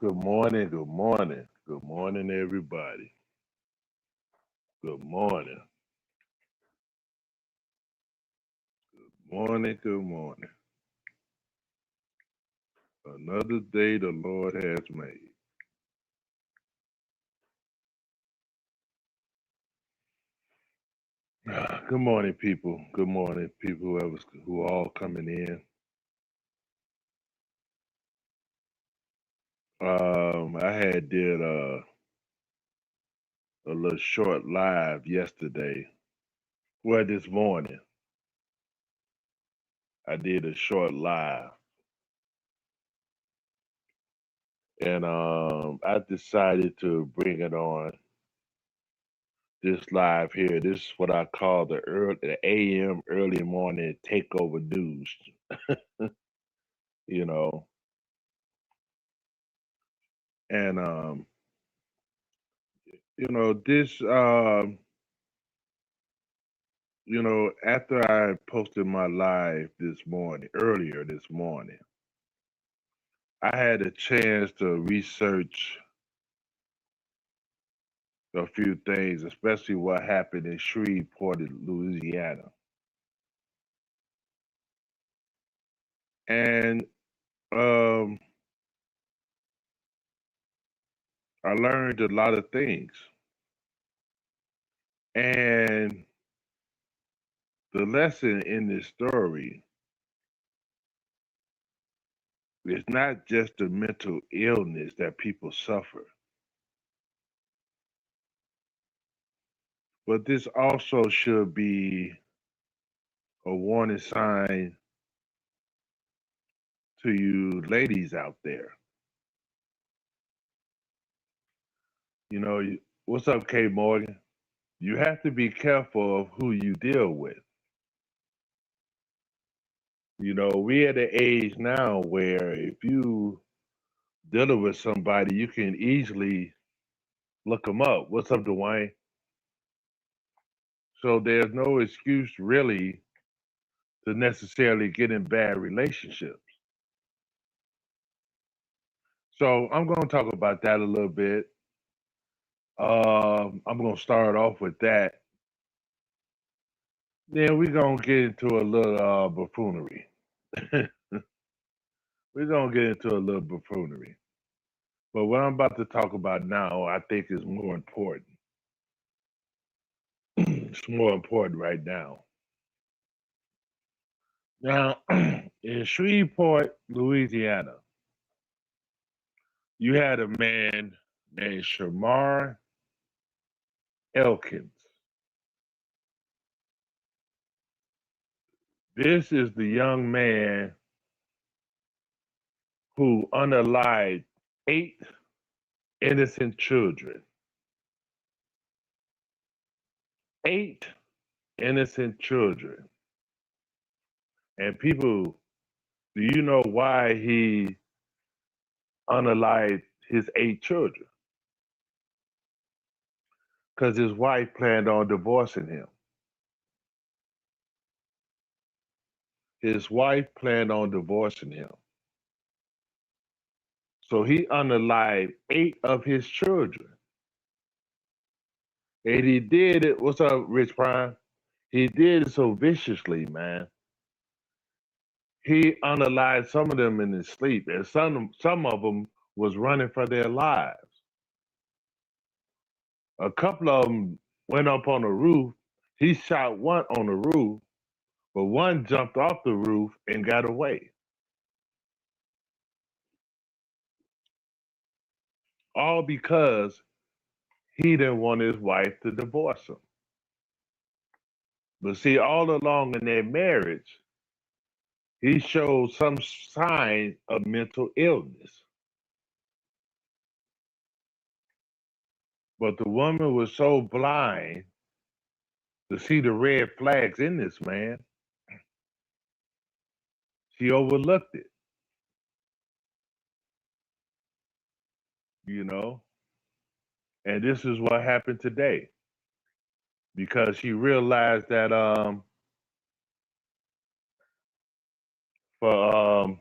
Good morning, good morning, good morning, everybody. Good morning, morning, good morning. Another day the Lord has made. Good morning, people. Good morning, people who all coming in. I had did a little short live yesterday. Well, this morning I did a short live, and I decided to bring it on this live here. This is what I call the AM early morning takeover news. You know, and this after I posted my live this morning, earlier this morning, I had a chance to research a few things, especially what happened in Shreveport, Louisiana. And um, I learned a lot of things. And the lesson in this story is not just the mental illness that people suffer, but this also should be a warning sign to you ladies out there. What's up, K Morgan? You have to be careful of who you deal with. We at an age now where if you dealing with somebody, you can easily look them up. What's up, Dwayne? So there's no excuse really to necessarily get in bad relationships. So I'm going to talk about that a little bit. I'm going to start off with that. Then we're going to get into a little buffoonery. We're going to get into a little buffoonery. But what I'm about to talk about now, I think is more important. It's more important right now. Now, in Shreveport, Louisiana, you had a man named Shamar Elkins. This is the young man who unalived 8 innocent children. 8 innocent children. And people, do you know why he unalived his 8 children? Because his wife planned on divorcing him. His wife planned on divorcing him. So he unalived 8 of his children. And he did it. What's up, Rich Prime? He did it so viciously, man. He unalived some of them in his sleep, and some of them was running for their lives. A couple of them went up on the roof. He shot one on the roof, but one jumped off the roof and got away. All because he didn't want his wife to divorce him. But see, all along in their marriage, he showed some sign of mental illness. But the woman was so blind to see the red flags in this man, she overlooked it, you know? And this is what happened today because she realized that for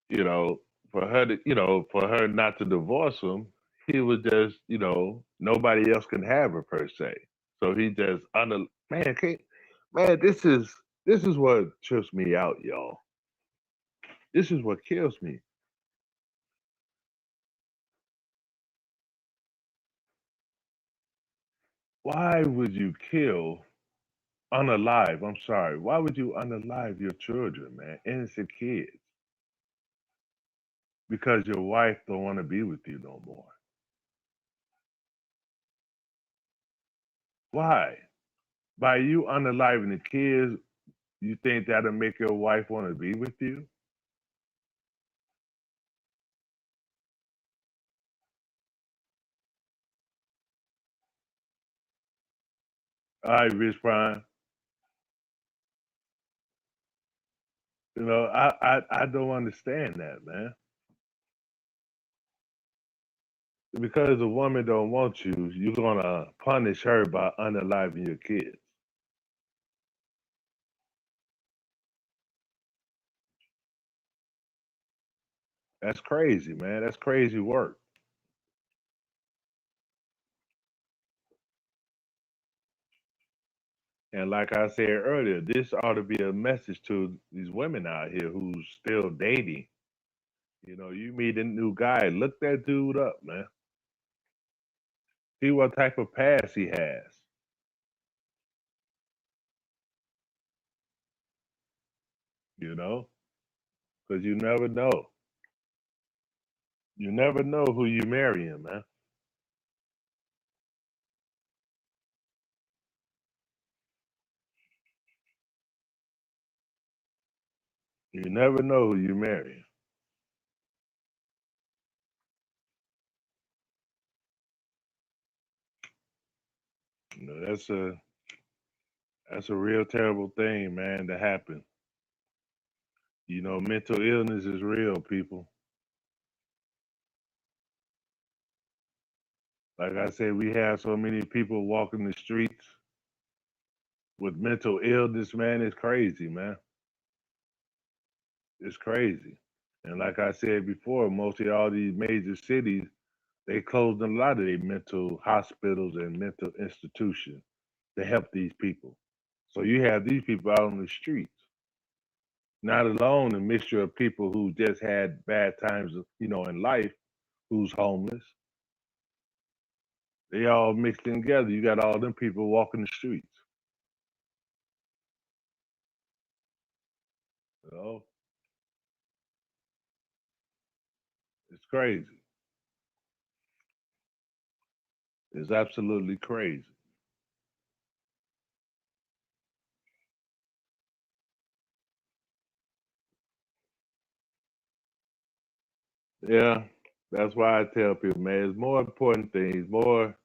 You know, for her to, for her not to divorce him, he was just, nobody else can have her per se. So he just under man, can't man, this is what trips me out, y'all. This is what kills me. Why would you kill unalive? I'm sorry. Why would you unalive your children, man? Innocent kids. Because your wife don't want to be with you no more. Why? By you unaliving the kids, you think that'll make your wife want to be with you? All right, Rich Prime. I don't understand that, man. Because a woman don't want you, you're gonna punish her by unaliving your kids. That's crazy, man. That's crazy work. And like I said earlier, this ought to be a message to these women out here who's still dating. You meet a new guy, look that dude up, man. See what type of past he has. You know, because you never know. You never know who you marrying, man. You never know who you marrying. That's a real terrible thing, man, to happen. Mental illness is real, people. Like I said, we have so many people walking the streets with mental illness, man. It's crazy, man. It's crazy. And like I said before, mostly all these major cities, they closed a lot of their mental hospitals and mental institutions to help these people. So you have these people out on the streets, not alone a mixture of people who just had bad times, in life, who's homeless. They all mixed in together. You got all them people walking the streets. You know, it's crazy. It's absolutely crazy. Yeah, that's why I tell people, man, there's more important things, more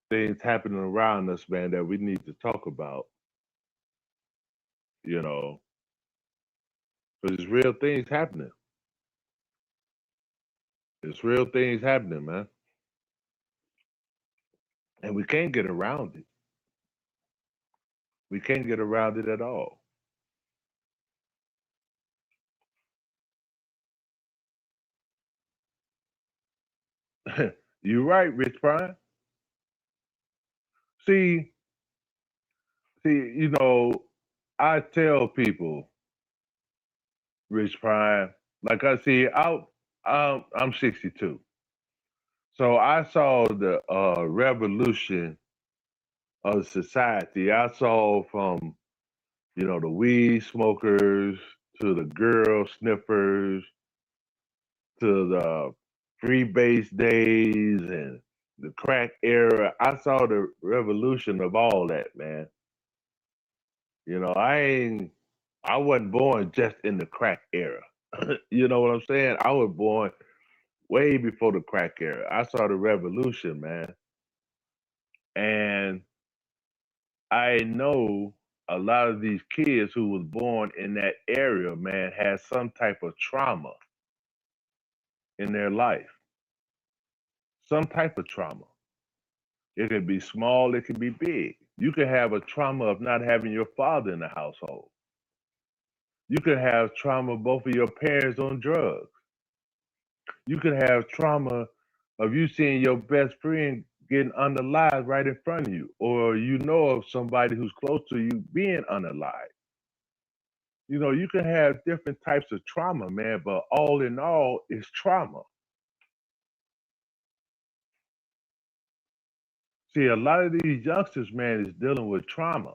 things happening around us, man, that we need to talk about, you know, because there's real things happening. There's real things happening, man. And we can't get around it. We can't get around it at all. You're right, Rich Prime. See, see, I tell people, Rich Prime, like I see, I'm 62. So I saw the revolution of society. I saw from, the weed smokers to the girl sniffers to the free base days and the crack era. I saw the revolution of all that, man. I wasn't born just in the crack era. You know what I'm saying? I was born way before the crack era. I saw the revolution, man. And I know a lot of these kids who was born in that area, man, had some type of trauma in their life. Some type of trauma. It could be small, it could be big. You could have a trauma of not having your father in the household. You could have trauma both of your parents on drugs. You could have trauma of you seeing your best friend getting unalived right in front of you, or you know of somebody who's close to you being unalived. You can have different types of trauma, man, but all in all, it's trauma. See, a lot of these youngsters, man, is dealing with trauma.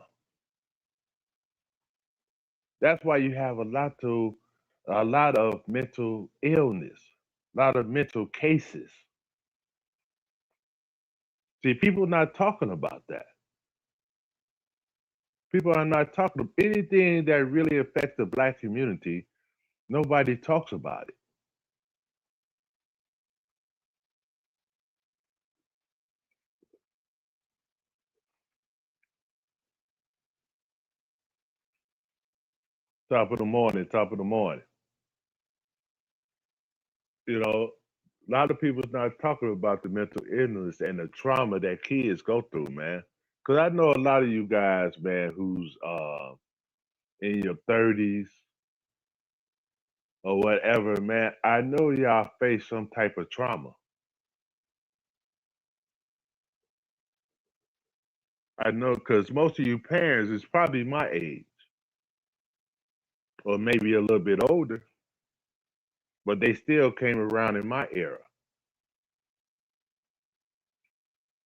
That's why you have a lot of mental illness, a lot of mental cases. See, people not talking about that. People are not talking about anything that really affects the black community. Nobody talks about it. Top of the morning, top of the morning. You know, a lot of people's not talking about the mental illness and the trauma that kids go through, man. Because I know a lot of you guys, man, who's in your 30s or whatever, man. I know y'all face some type of trauma. I know because most of you parents is probably my age or maybe a little bit older, but they still came around in my era.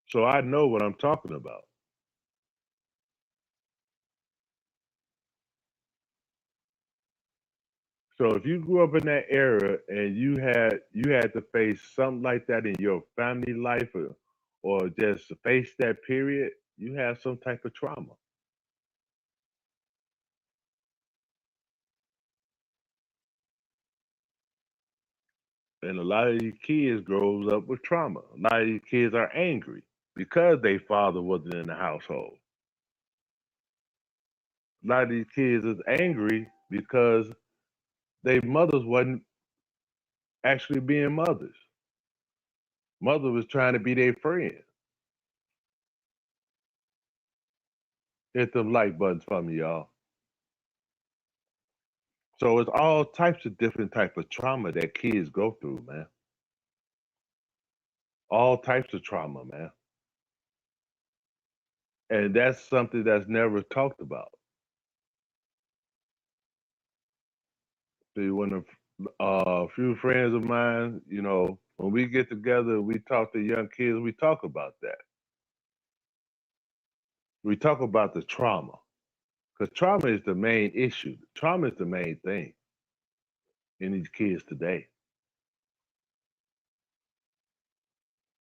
So I know what I'm talking about. So if you grew up in that era and you had to face something like that in your family life or just face that period, you have some type of trauma. And a lot of these kids grows up with trauma. A lot of these kids are angry because their father wasn't in the household. A lot of these kids is angry because their mothers wasn't actually being mothers. Mother was trying to be their friend. Hit them like buttons for me, y'all. So it's all types of different type of trauma that kids go through, man. All types of trauma, man. And that's something that's never talked about. See, when a few friends of mine, when we get together, we talk to young kids. We talk about that. We talk about the trauma because trauma is the main issue. Trauma is the main thing in these kids today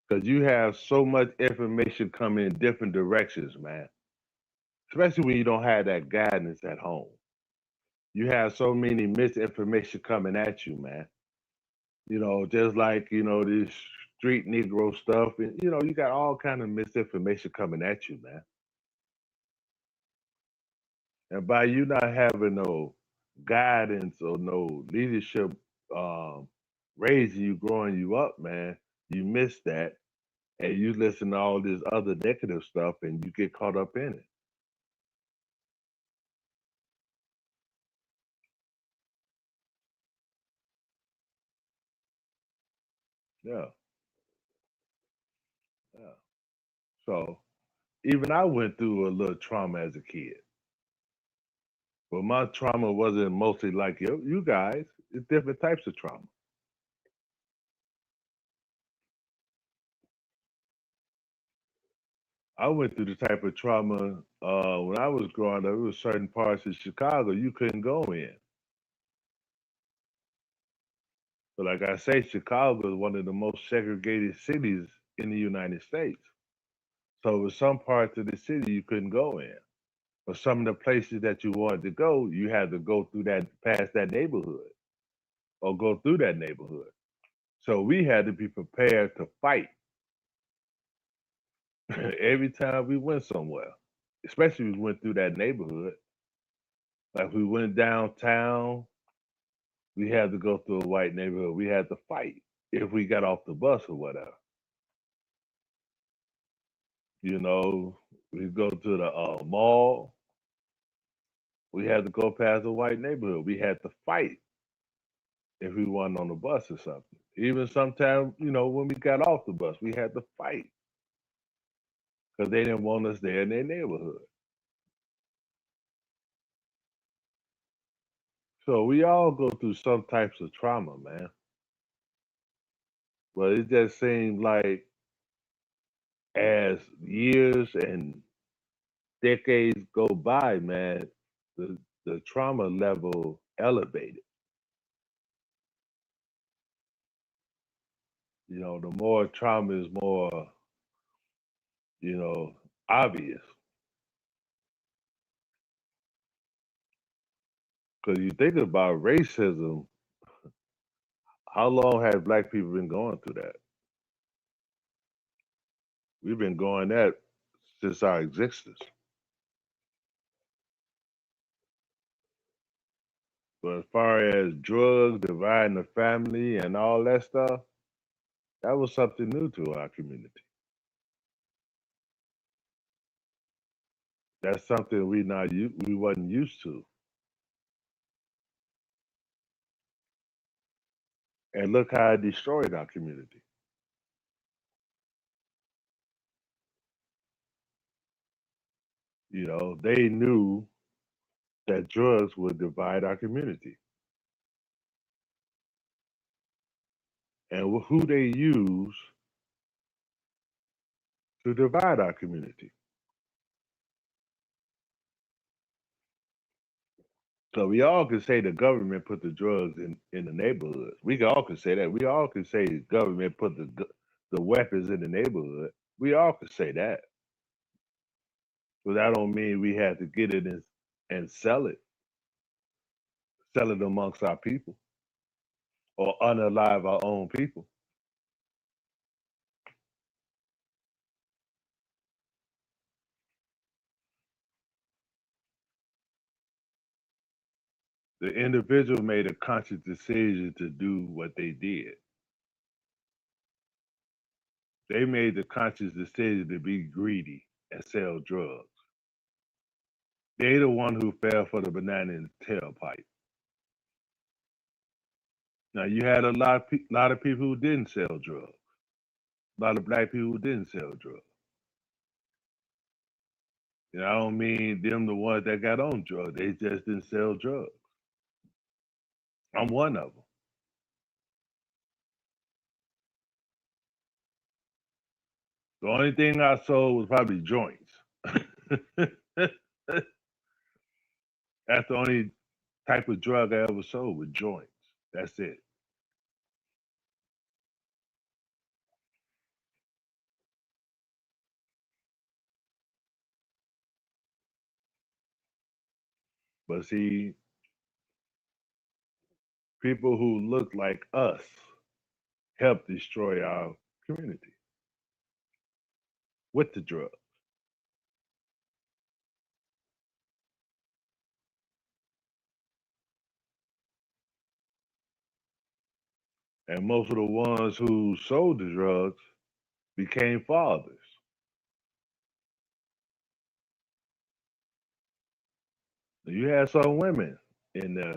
because you have so much information coming in different directions, man. Especially when you don't have that guidance at home. You have so many misinformation coming at you, man. Just like, this street Negro stuff. And, you got all kind of misinformation coming at you, man. And by you not having no guidance or no leadership um, raising you, growing you up, man, you miss that. And you listen to all this other negative stuff and you get caught up in it. Yeah. Yeah. So even I went through a little trauma as a kid. But my trauma wasn't mostly like you guys. It's different types of trauma. I went through the type of trauma when I was growing up. There was certain parts of Chicago you couldn't go in. So, like I say, Chicago is one of the most segregated cities in the United States. So, with some parts of the city you couldn't go in, but some of the places that you wanted to go, you had to go through past that neighborhood, or go through that neighborhood. So we had to be prepared to fight every time we went somewhere, especially if we went through that neighborhood. Like we went downtown, we had to go through a white neighborhood. We had to fight if we got off the bus or whatever. You know, we go to the mall. We had to go past a white neighborhood. We had to fight if we wasn't on the bus or something. Even sometimes, when we got off the bus, we had to fight because they didn't want us there in their neighborhood. So we all go through some types of trauma, man. But it just seems like as years and decades go by, man, the trauma level elevated. The more trauma is more, you know, obvious. Because you think about racism, how long have black people been going through that? We've been going that since our existence. But as far as drugs, dividing the family, and all that stuff, that was something new to our community. That's something we wasn't used to. And look how it destroyed our community. They knew that drugs would divide our community. And who they use to divide our community. So we all can say the government put the drugs in the neighborhoods. We all can say that. We all can say the government put the weapons in the neighborhood. We all can say that. But that don't mean we have to get it and sell it amongst our people or unalive our own people. The individual made a conscious decision to do what they did. They made the conscious decision to be greedy and sell drugs. They the one who fell for the banana in the tailpipe. Now you had lot of people who didn't sell drugs. A lot of black people who didn't sell drugs. I don't mean them the ones that got on drugs. They just didn't sell drugs. I'm one of them. The only thing I sold was probably joints. That's the only type of drug I ever sold with joints. That's it. But see, people who look like us help destroy our community with the drug. And most of the ones who sold the drugs became fathers. You had some women in there,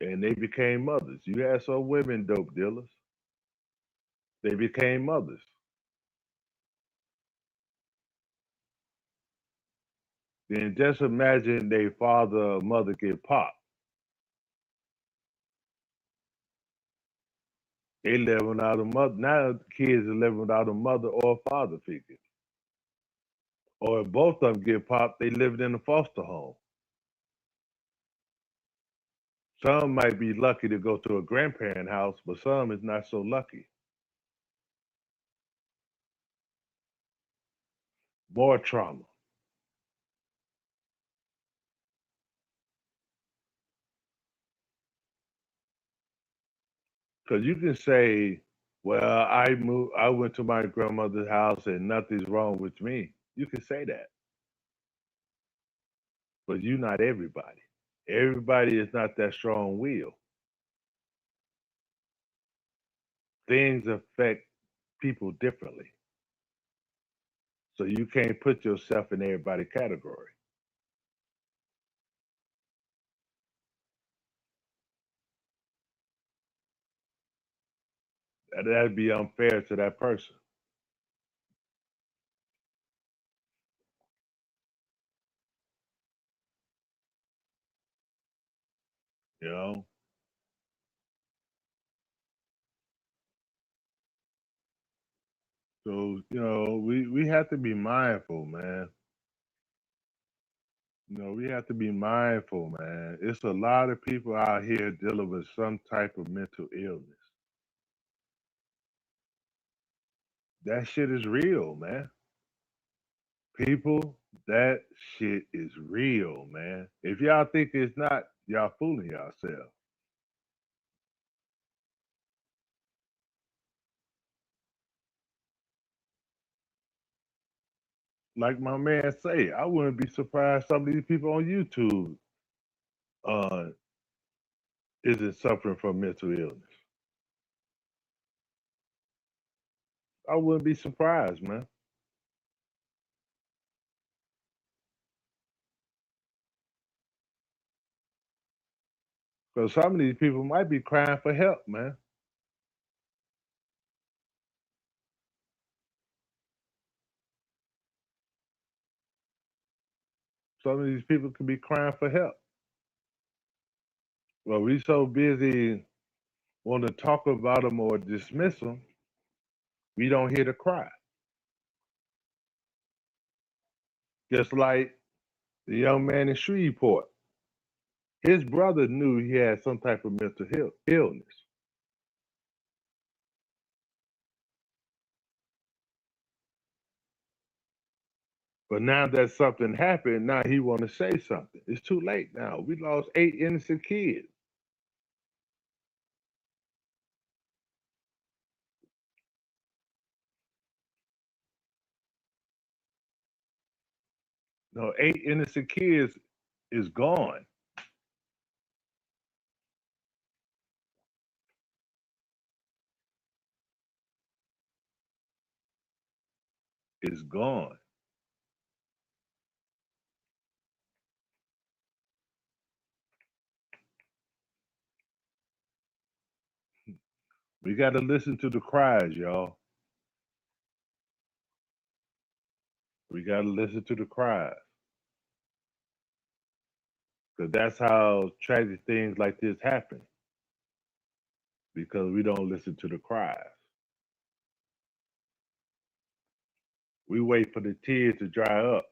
and they became mothers. You had some women dope dealers. They became mothers. Then just imagine their father or mother get popped. They live without a mother. Now kids are living without a mother or a father figure. Or if both of them get popped, they living in a foster home. Some might be lucky to go to a grandparent house, but some is not so lucky. More trauma. Because you can say, well, I went to my grandmother's house and nothing's wrong with me. You can say that. But you're not everybody. Everybody is not that strong will. Things affect people differently. So you can't put yourself in everybody's category. That'd be unfair to that person. You know. So we have to be mindful, man. We have to be mindful, man. It's a lot of people out here dealing with some type of mental illness. That shit is real, man. People, that shit is real, man. If y'all think it's not, y'all fooling yourself. Like my man say, I wouldn't be surprised some of these people on YouTube uh isn't suffering from mental illness. I wouldn't be surprised, man. Because some of these people might be crying for help, man. Some of these people could be crying for help. Well, we so busy want to talk about them or dismiss them, we don't hear the cry. Just like the young man in Shreveport, his brother knew he had some type of mental illness, but now that something happened, now he want to say something. It's too late now. We lost 8 innocent kids. No, 8 innocent kids is gone. It's gone. We got to listen to the cries, y'all. We got to listen to the cries because that's how tragic things like this happen because we don't listen to the cries. We wait for the tears to dry up.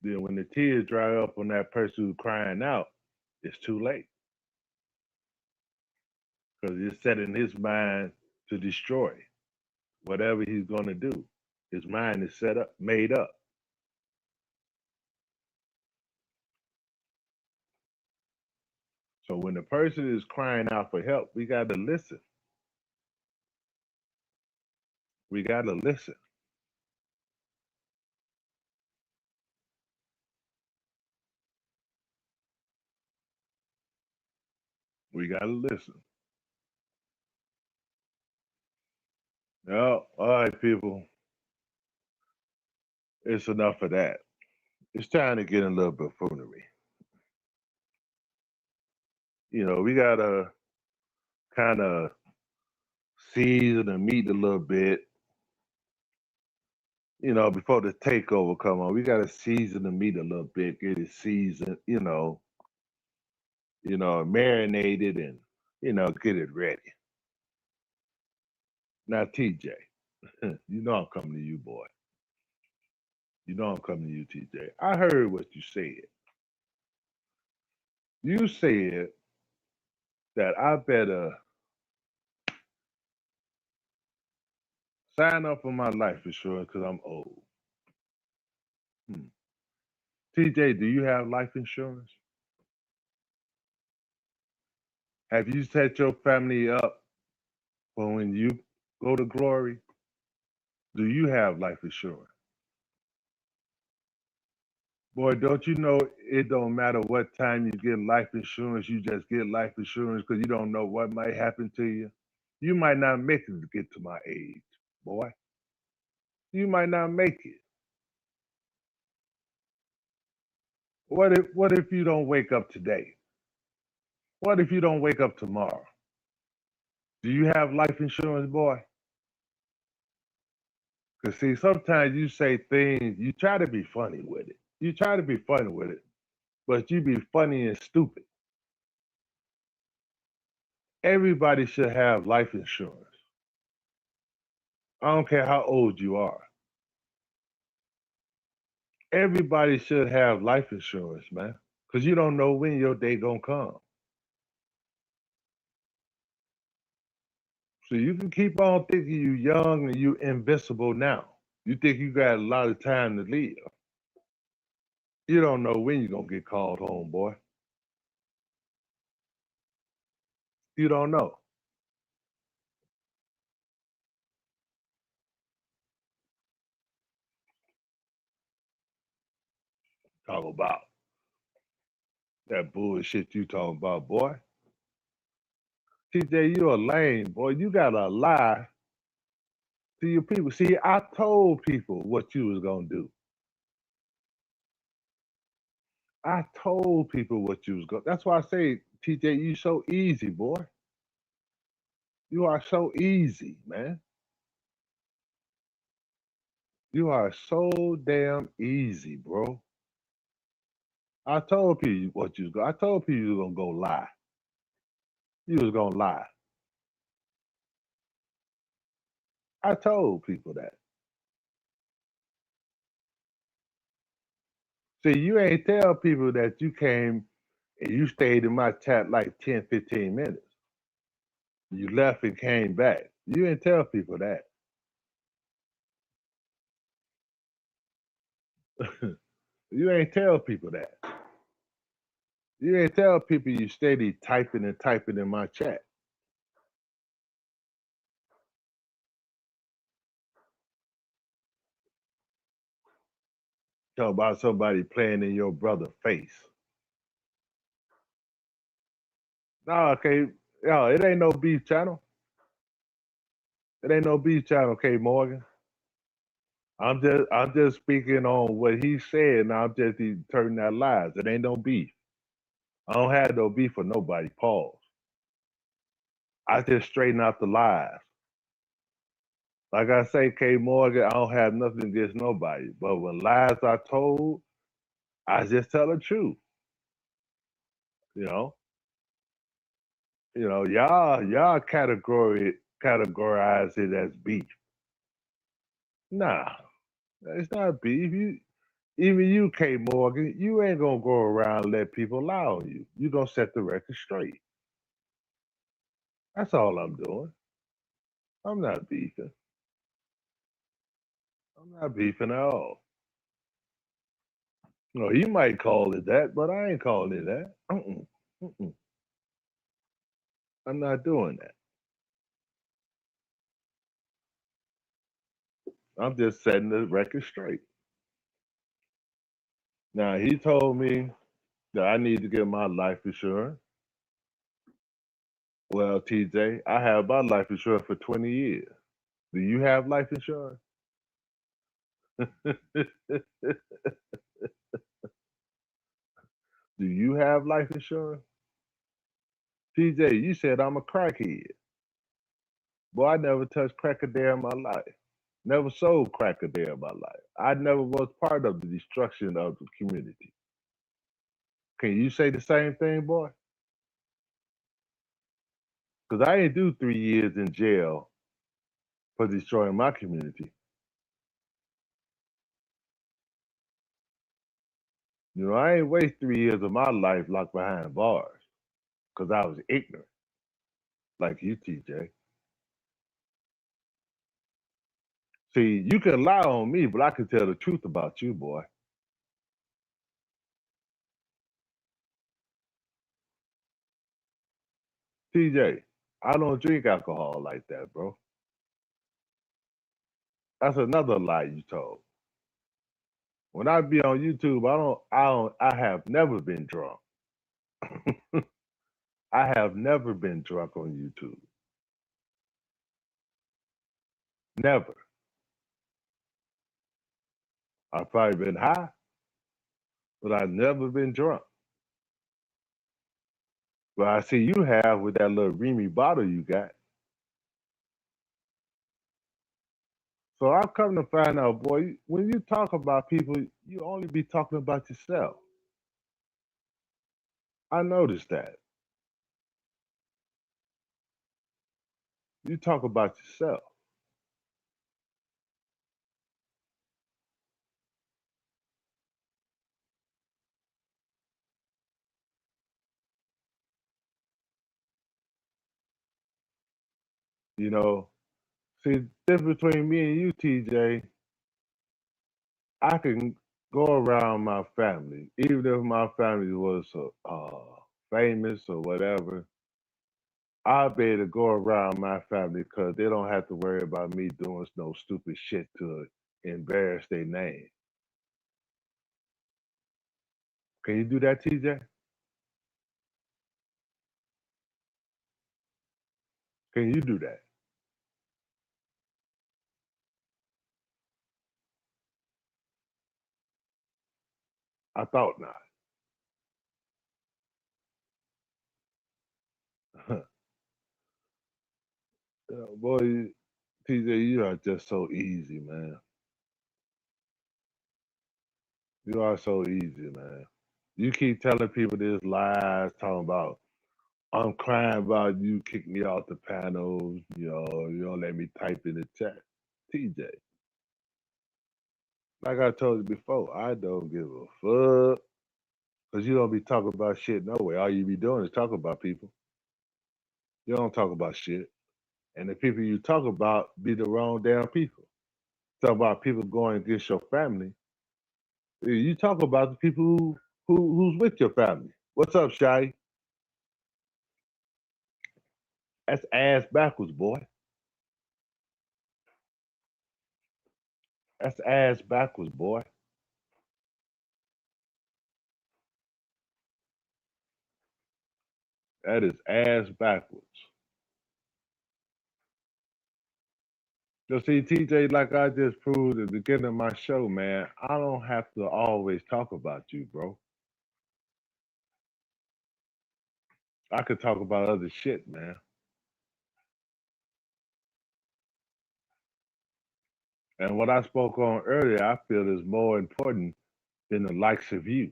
Then when the tears dry up on that person who's crying out, it's too late because it's set in his mind to destroy whatever he's going to do. His mind is set up, made up. So when the person is crying out for help, we got to listen. We got to listen. We got to listen. Oh, all right, people. It's enough of that. It's time to get in a little buffoonery. We got to kind of season the meat a little bit. Before the takeover come on, we got to season the meat a little bit, get it seasoned. Marinated and get it ready. Now, TJ, you know I'm coming to you, boy. You know I'm coming to you, TJ. I heard what you said. You said that I better sign up for my life insurance because I'm old. Hmm. TJ, do you have life insurance? Have you set your family up for when you go to glory? Do you have life insurance? Boy, don't you know it don't matter what time you get life insurance, you just get life insurance because you don't know what might happen to you. You might not make it to get to my age, boy. You might not make it. What if you don't wake up today? What if you don't wake up tomorrow? Do you have life insurance, boy? Because see, sometimes you say things, you try to be funny with it. You try to be funny with it, but you be funny and stupid. Everybody should have life insurance. I don't care how old you are. Everybody should have life insurance, man. Because you don't know when your day gonna come. So you can keep on thinking you young and you invincible now. You think you got a lot of time to live. You don't know when you're gonna get called home, boy. You don't know. Talk about that bullshit you talking about, boy. TJ, you a lame, boy. You gotta lie to your people. See, I told people what you was gonna do. I told people what you was going. That's why I say, TJ, you so easy, boy. You are so easy, man. You are so damn easy, bro. I told people what you was going. I told people you was gonna go lie. You was gonna lie. I told people that. See, you ain't tell people that you came and you stayed in my chat like 10, 15 minutes. You left and came back. You didn't tell people that. You ain't tell people that. You ain't tell people you steady typing and typing in my chat. Talk about somebody playing in your brother's face. No, okay. Yo, it ain't no beef channel. It ain't no beef channel, K Morgan. I'm just speaking on what he said and I'm just turning that lies. It ain't no beef. I don't have no beef for nobody. Pause. I just straighten out the lies. Like I say, K Morgan, I don't have nothing against nobody. But when lies are told, I just tell the truth. You know? Y'all categorize it as beef. Nah, it's not beef. Even you, K Morgan, you ain't gonna go around and let people lie on you. You gonna set the record straight. That's all I'm doing. I'm not beefing. I'm not beefing at all. No, he might call it that, but I ain't calling it that. Mm-mm. I'm not doing that. I'm just setting the record straight. Now he told me that I need to get my life insurance. Well, TJ, I have my life insurance for 20 years. Do you have life insurance? Do you have life insurance? TJ, you said I'm a crackhead. Boy, I never touched crack a day in my life. Never sold crack a day in my life. I never was part of the destruction of the community. Can you say the same thing, boy? Because I ain't do 3 years in jail for destroying my community. I ain't waste 3 years of my life locked behind bars because I was ignorant, like you, TJ. See, you can lie on me, but I can tell the truth about you, boy. TJ, I don't drink alcohol like that, bro. That's another lie you told. When I be on YouTube, I have never been drunk. I have never been drunk on YouTube. Never. I've probably been high, but I've never been drunk. But I see you have with that little Remy bottle you got. So I've come to find out, boy, when you talk about people, you only be talking about yourself. I noticed that. You talk about yourself. You know, see, the difference between me and you, TJ, I can go around my family, even if my family was famous or whatever. I'll be able to go around my family because they don't have to worry about me doing no stupid shit to embarrass their name. Can you do that, TJ? Can you do that? I thought not. Boy, TJ, you are just so easy, man. You are so easy, man. You keep telling people this lies, talking about I'm crying about you kick me off the panel. You don't let me type in the chat. TJ, like I told you before, I don't give a fuck because you don't be talking about shit no way. All you be doing is talking about people. You don't talk about shit, and the people you talk about be the wrong damn people. Talk about people going against your family. You talk about the people who's with your family. What's up, Shy? That's ass backwards, boy. That's ass backwards, boy. That is ass backwards. You see, TJ, like I just proved at the beginning of my show, man, I don't have to always talk about you, bro. I could talk about other shit, man. And what I spoke on earlier, I feel is more important than the likes of you.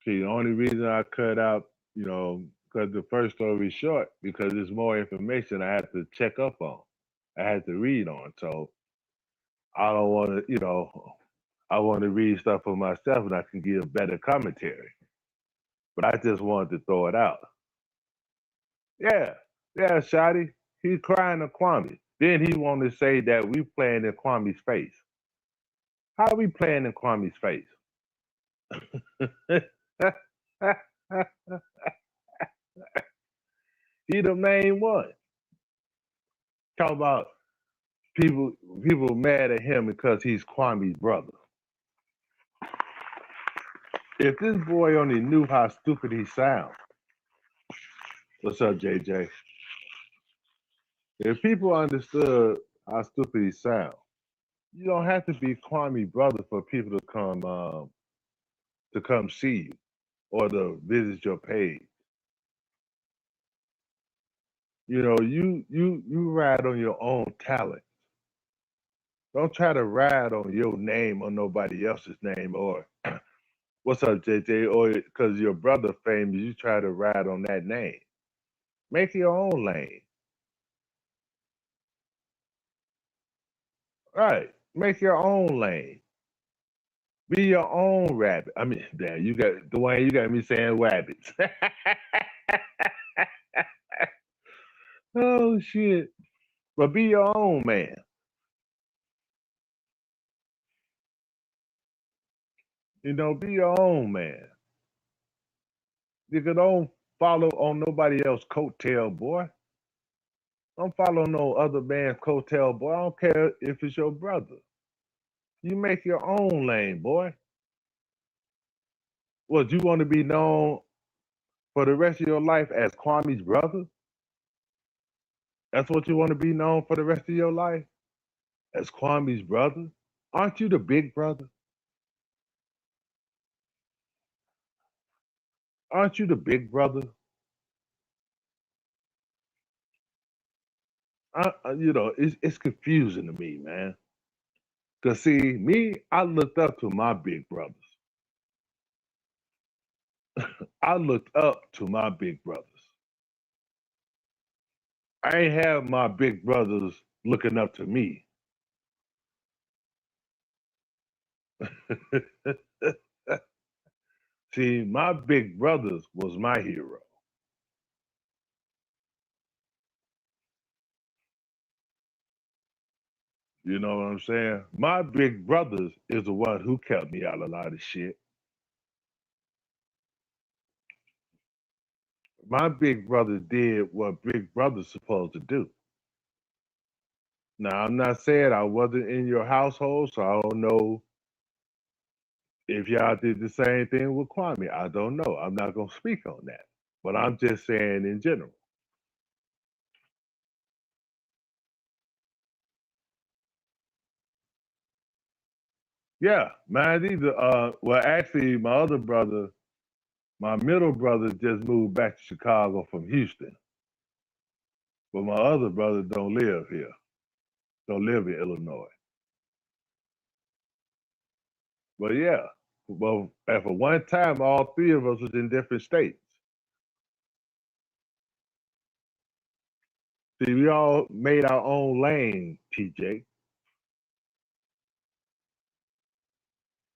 See, the only reason I cut out, because the first story is short, because there's more information I had to check up on. I had to read on. So I don't want to, I want to read stuff for myself and I can give better commentary. But I just wanted to throw it out. Yeah, yeah, Shotty. He's crying to Kwame. Then he wanted to say that we playing in Kwame's face. How are we playing in Kwame's face? He the main one. Talk about people people mad at him because he's Kwame's brother. If this boy only knew how stupid he sounds. What's up, JJ? If people understood how stupid he sounds, you don't have to be Kwame brother for people to come see you or to visit your page. You ride on your own talent. Don't try to ride on your name or nobody else's name or what's up, JJ? Or because your brother famous, you try to ride on that name. Make your own lane. Right. Make your own lane. Be your own rabbit. I mean, damn, you got Dwayne, you got me saying rabbits. Oh shit. But be your own man. Be your own man. You don't follow on nobody else's coattail, boy. Don't follow no other man's coattail, boy. I don't care if it's your brother. You make your own lane, boy. What, you want to be known for the rest of your life as Kwame's brother? That's what you want to be known for the rest of your life? As Kwame's brother? Aren't you the big brother? Aren't you the big brother? It's confusing to me, man. Cause see, me, I looked up to my big brothers. I looked up to my big brothers. I ain't have my big brothers looking up to me. See, my big brothers was my hero. You know what I'm saying? My big brothers is the one who kept me out of a lot of shit. My big brother did what big brothers supposed to do. Now, I'm not saying I wasn't in your household, so I don't know if y'all did the same thing with Kwame. I don't know. I'm not going to speak on that. But I'm just saying in general. Yeah, mine either. Well, actually, my other brother, my middle brother, just moved back to Chicago from Houston. But my other brother don't live here. Don't live in Illinois. But yeah, well, at for one time, all three of us was in different states. See, we all made our own lane, TJ.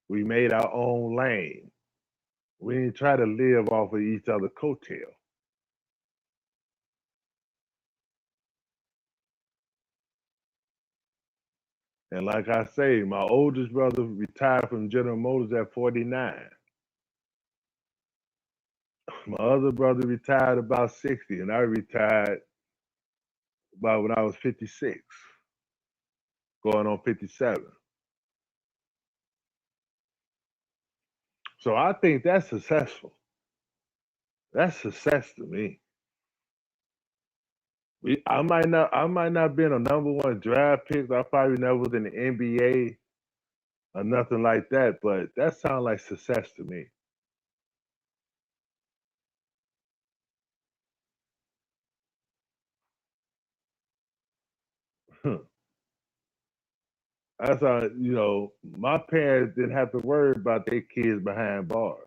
We made our own lane. We didn't try to live off of each other's coattail. And like I say, my oldest brother retired from General Motors at 49. My other brother retired about 60, and I retired about when I was 56, going on 57. So I think that's successful. That's success to me. I might not been a number one draft pick. I probably never was in the NBA or nothing like that, but that sounds like success to me. That's how my parents didn't have to worry about their kids behind bars.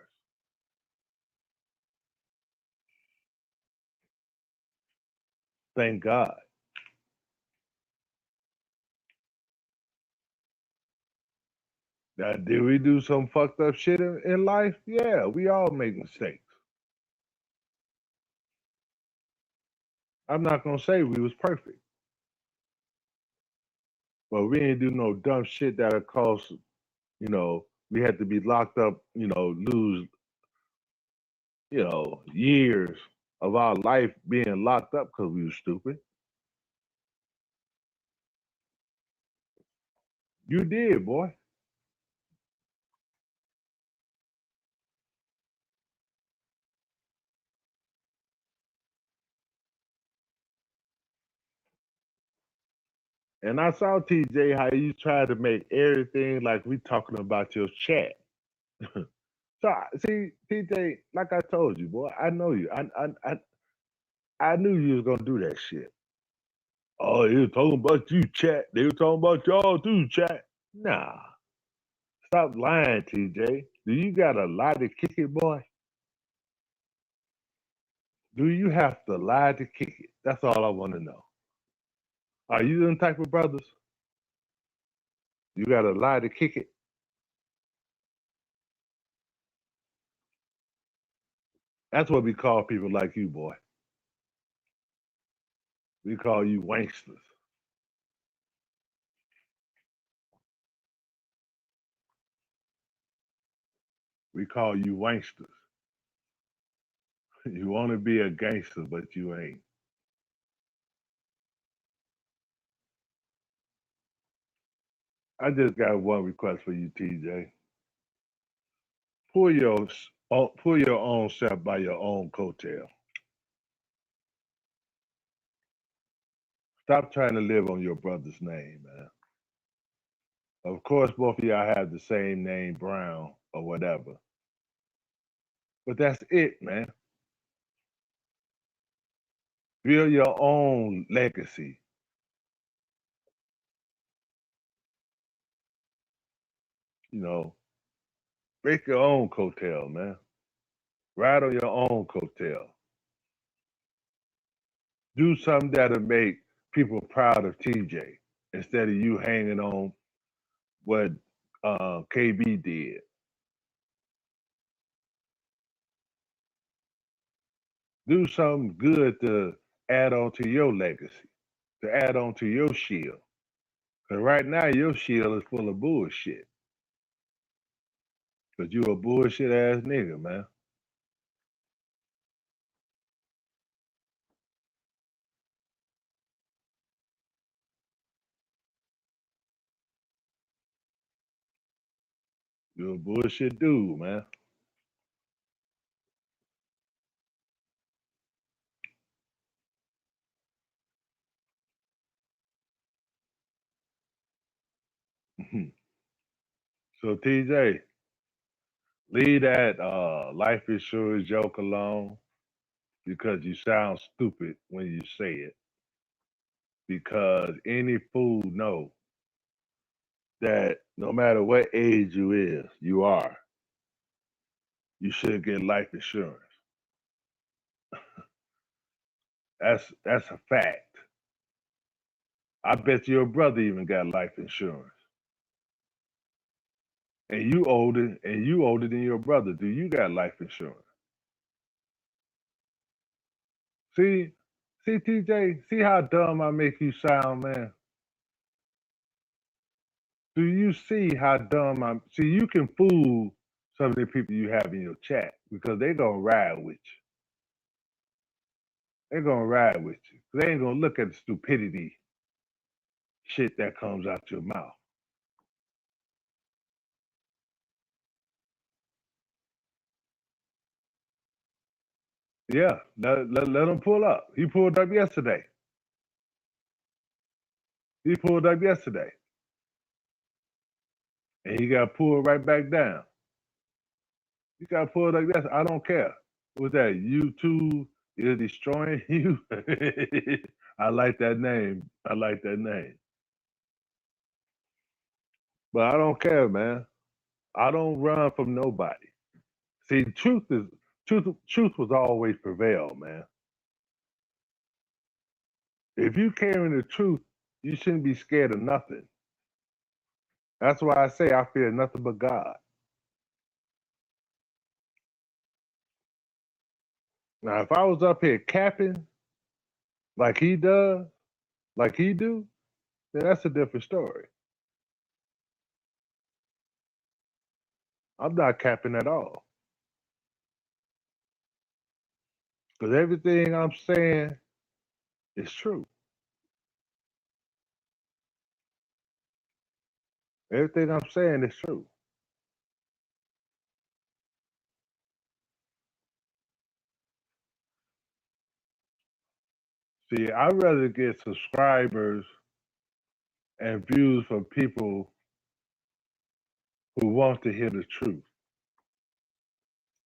Thank God. Now, did we do some fucked up shit in life? Yeah, we all make mistakes. I'm not gonna say we was perfect, but we didn't do no dumb shit that'll cause, we had to be locked up, lose, years of our life being locked up because we were stupid. You did, boy. And I saw TJ how you tried to make everything like we talking about your chat. So see, TJ, like I told you, boy, I know you. I knew you was gonna do that shit. Oh, they were talking about you, chat. They were talking about y'all too, chat. Nah, stop lying, TJ. Do you got a lie to kick it, boy? Do you have to lie to kick it? That's all I want to know. Are you them type of brothers? You got to lie to kick it? That's what we call people like you, boy. We call you wanksters. We call you wanksters. You want to be a gangster, but you ain't. I just got one request for you, TJ. Pull your own self by your own coattail. Stop trying to live on your brother's name, man. Of course, both of y'all have the same name, Brown or whatever. But that's it, man. Build your own legacy. You know, break your own coattail, man. Ride on your own coattail. Do something that'll make people proud of TJ instead of you hanging on what KB did. Do something good to add on to your legacy, to add on to your shield. Because right now, your shield is full of bullshit. Because you a bullshit ass nigga, man. You a bullshit dude, man. So, TJ, leave that life insurance joke alone because you sound stupid when you say it. Because any fool know that no matter what age you are, you should get life insurance. That's a fact. I bet your brother even got life insurance. And you older than your brother. Do you got life insurance? See, see, TJ, see how dumb I make you sound, man. Do you see how dumb I'm? See, you can fool some of the people you have in your chat because they gonna ride with you. They gonna ride with you. They ain't gonna look at the stupidity shit that comes out your mouth. Yeah, let him pull up. He pulled up yesterday. He pulled up yesterday, and he got pulled right back down. He got pulled up yesterday. I don't care. What's that? YouTube is destroying you. I like that name. I like that name. But I don't care, man. I don't run from nobody. See, truth was always prevail, man. If you carrying the truth, you shouldn't be scared of nothing. That's why I say I fear nothing but God. Now, if I was up here capping like he does, like he do, then that's a different story. I'm not capping at all. Because everything I'm saying is true. Everything I'm saying is true. See, I'd rather get subscribers and views from people who want to hear the truth.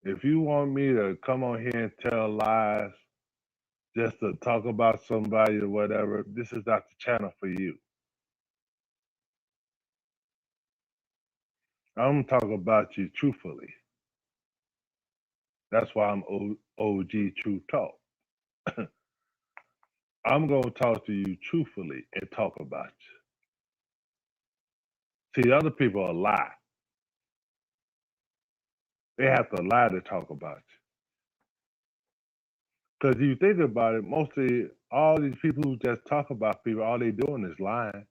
If you want me to come on here and tell lies just to talk about somebody or whatever, this is not the channel for you. I'm talking about you truthfully. That's why I'm OG Truth Talk. I'm going to talk to you truthfully and talk about you. See, other people are lie. They have to lie to talk about you. Because you think about it, mostly all these people who just talk about people, all they doing is lying.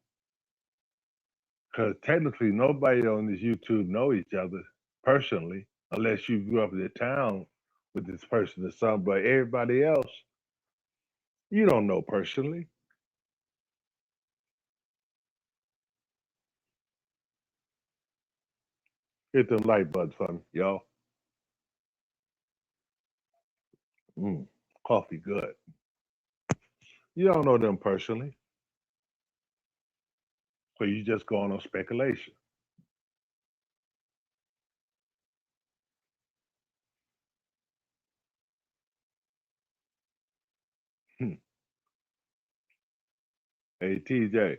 Because technically, nobody on this YouTube know each other personally, unless you grew up in the town with this person or something. But everybody else, you don't know personally. Hit them light buttons for me, y'all. Mm, coffee good. You don't know them personally, so you just going on speculation. Hey TJ,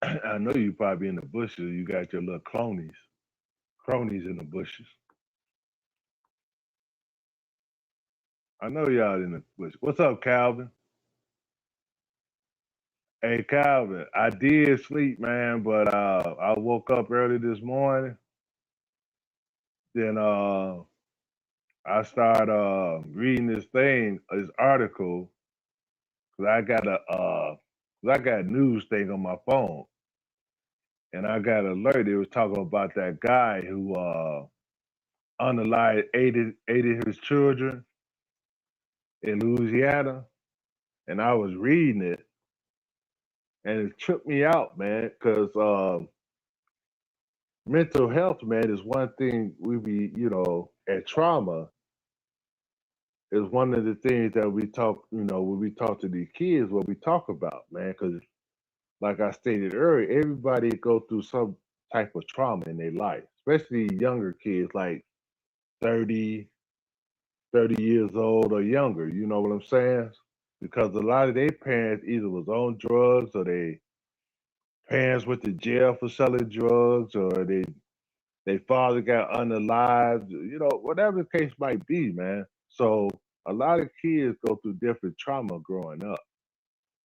I know you probably in the bushes. You got your little cronies in the bushes. I know y'all in the bush. What's up, Calvin? Hey, Calvin, I did sleep, man, but I woke up early this morning. Then I started reading this article, cause I got I got a news thing on my phone, and I got an alert. It was talking about that guy who unalived ate his children in Louisiana, and I was reading it, and it tripped me out, man, because mental health, man, is one thing we be, and trauma is one of the things that we talk, when we talk to these kids, what we talk about, man, because like I stated earlier, everybody go through some type of trauma in their life, especially younger kids, like 30, 30 years old or younger. You know what I'm saying? Because a lot of their parents either was on drugs or they parents went to jail for selling drugs or they father got unalived, whatever the case might be, man. So a lot of kids go through different trauma growing up.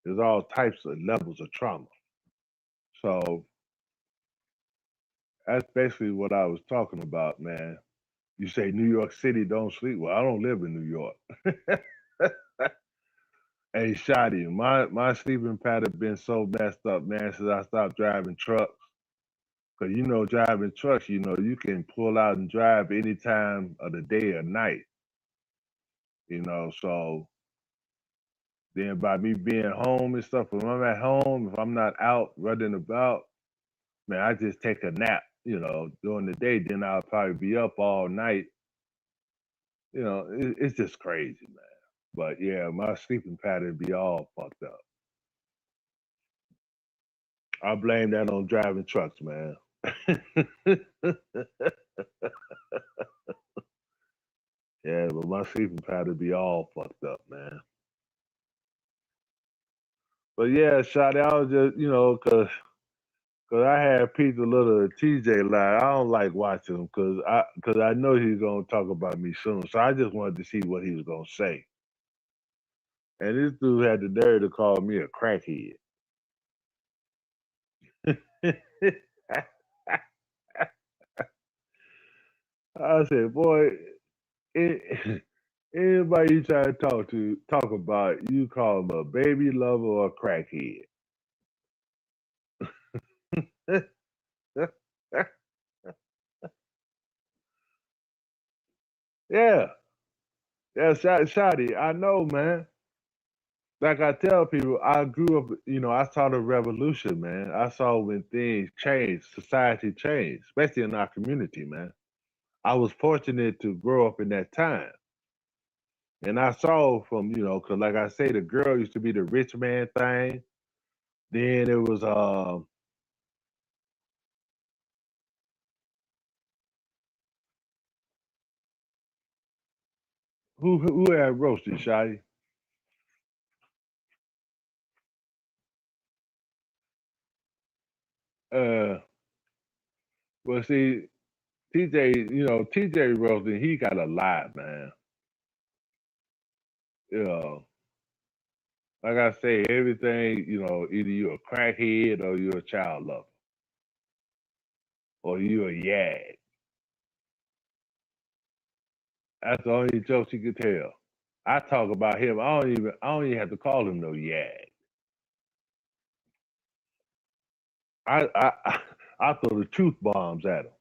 There's all types of levels of trauma. So that's basically what I was talking about, man. You say New York City don't sleep. Well, I don't live in New York. Hey, Shotty, my sleeping pattern been so messed up, man, since I stopped driving trucks. Cause driving trucks, you can pull out and drive any time of the day or night. So then by me being home and stuff, when I'm at home, if I'm not out running about, man, I just take a nap, during the day. Then I'll probably be up all night. It's just crazy, man. But yeah, my sleeping pattern be all fucked up. I blame that on driving trucks, man. Yeah, but my sleeping pattern be all fucked up, man. But yeah, Shotty, I was just, cause I had Pete a little TJ lie. I don't like watching him cause I know he's gonna talk about me soon. So I just wanted to see what he was gonna say. And this dude had the nerve to call me a crackhead. I said, boy, a- anybody you try to talk about, you call him a baby lover or a crackhead. Yeah, yeah, Shotty, I know, man. Like I tell people, I grew up, I saw the revolution, man. I saw when things changed, society changed, especially in our community, man. I was fortunate to grow up in that time. And I saw from, because like I say, the girl used to be the rich man thing. Then it was, who had roasted, Shotty? Uh, well, see, TJ, TJ roasted, he got a lot, man. You know, like I say, everything, either you're a crackhead or you're a child lover or you're a yag. That's the only jokes he could tell. I talk about him. I don't even have to call him no yag. I throw the truth bombs at him.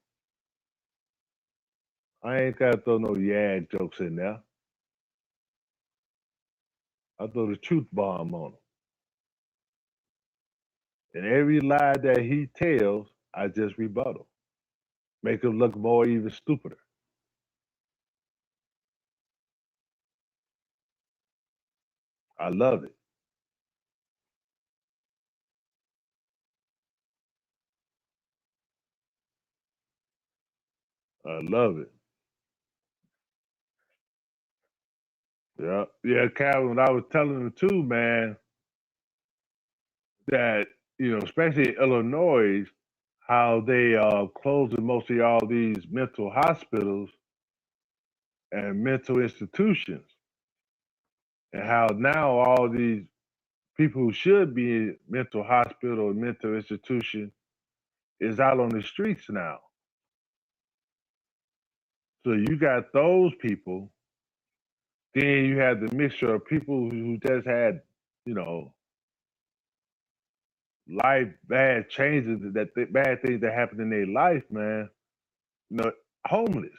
I ain't got to throw no yag jokes in there. I throw the truth bomb on him. And every lie that he tells, I just rebuttal. Make him look more even stupider. I love it. I love it. Yeah, yeah, Calvin. I was telling him too, man, that especially in Illinois, how they closing mostly all these mental hospitals and mental institutions, and how now all these people who should be in mental hospital or mental institution is out on the streets now. So you got those people. Then you have the mixture of people who just had, you know, life bad changes bad things that happened in their life, man. Homeless.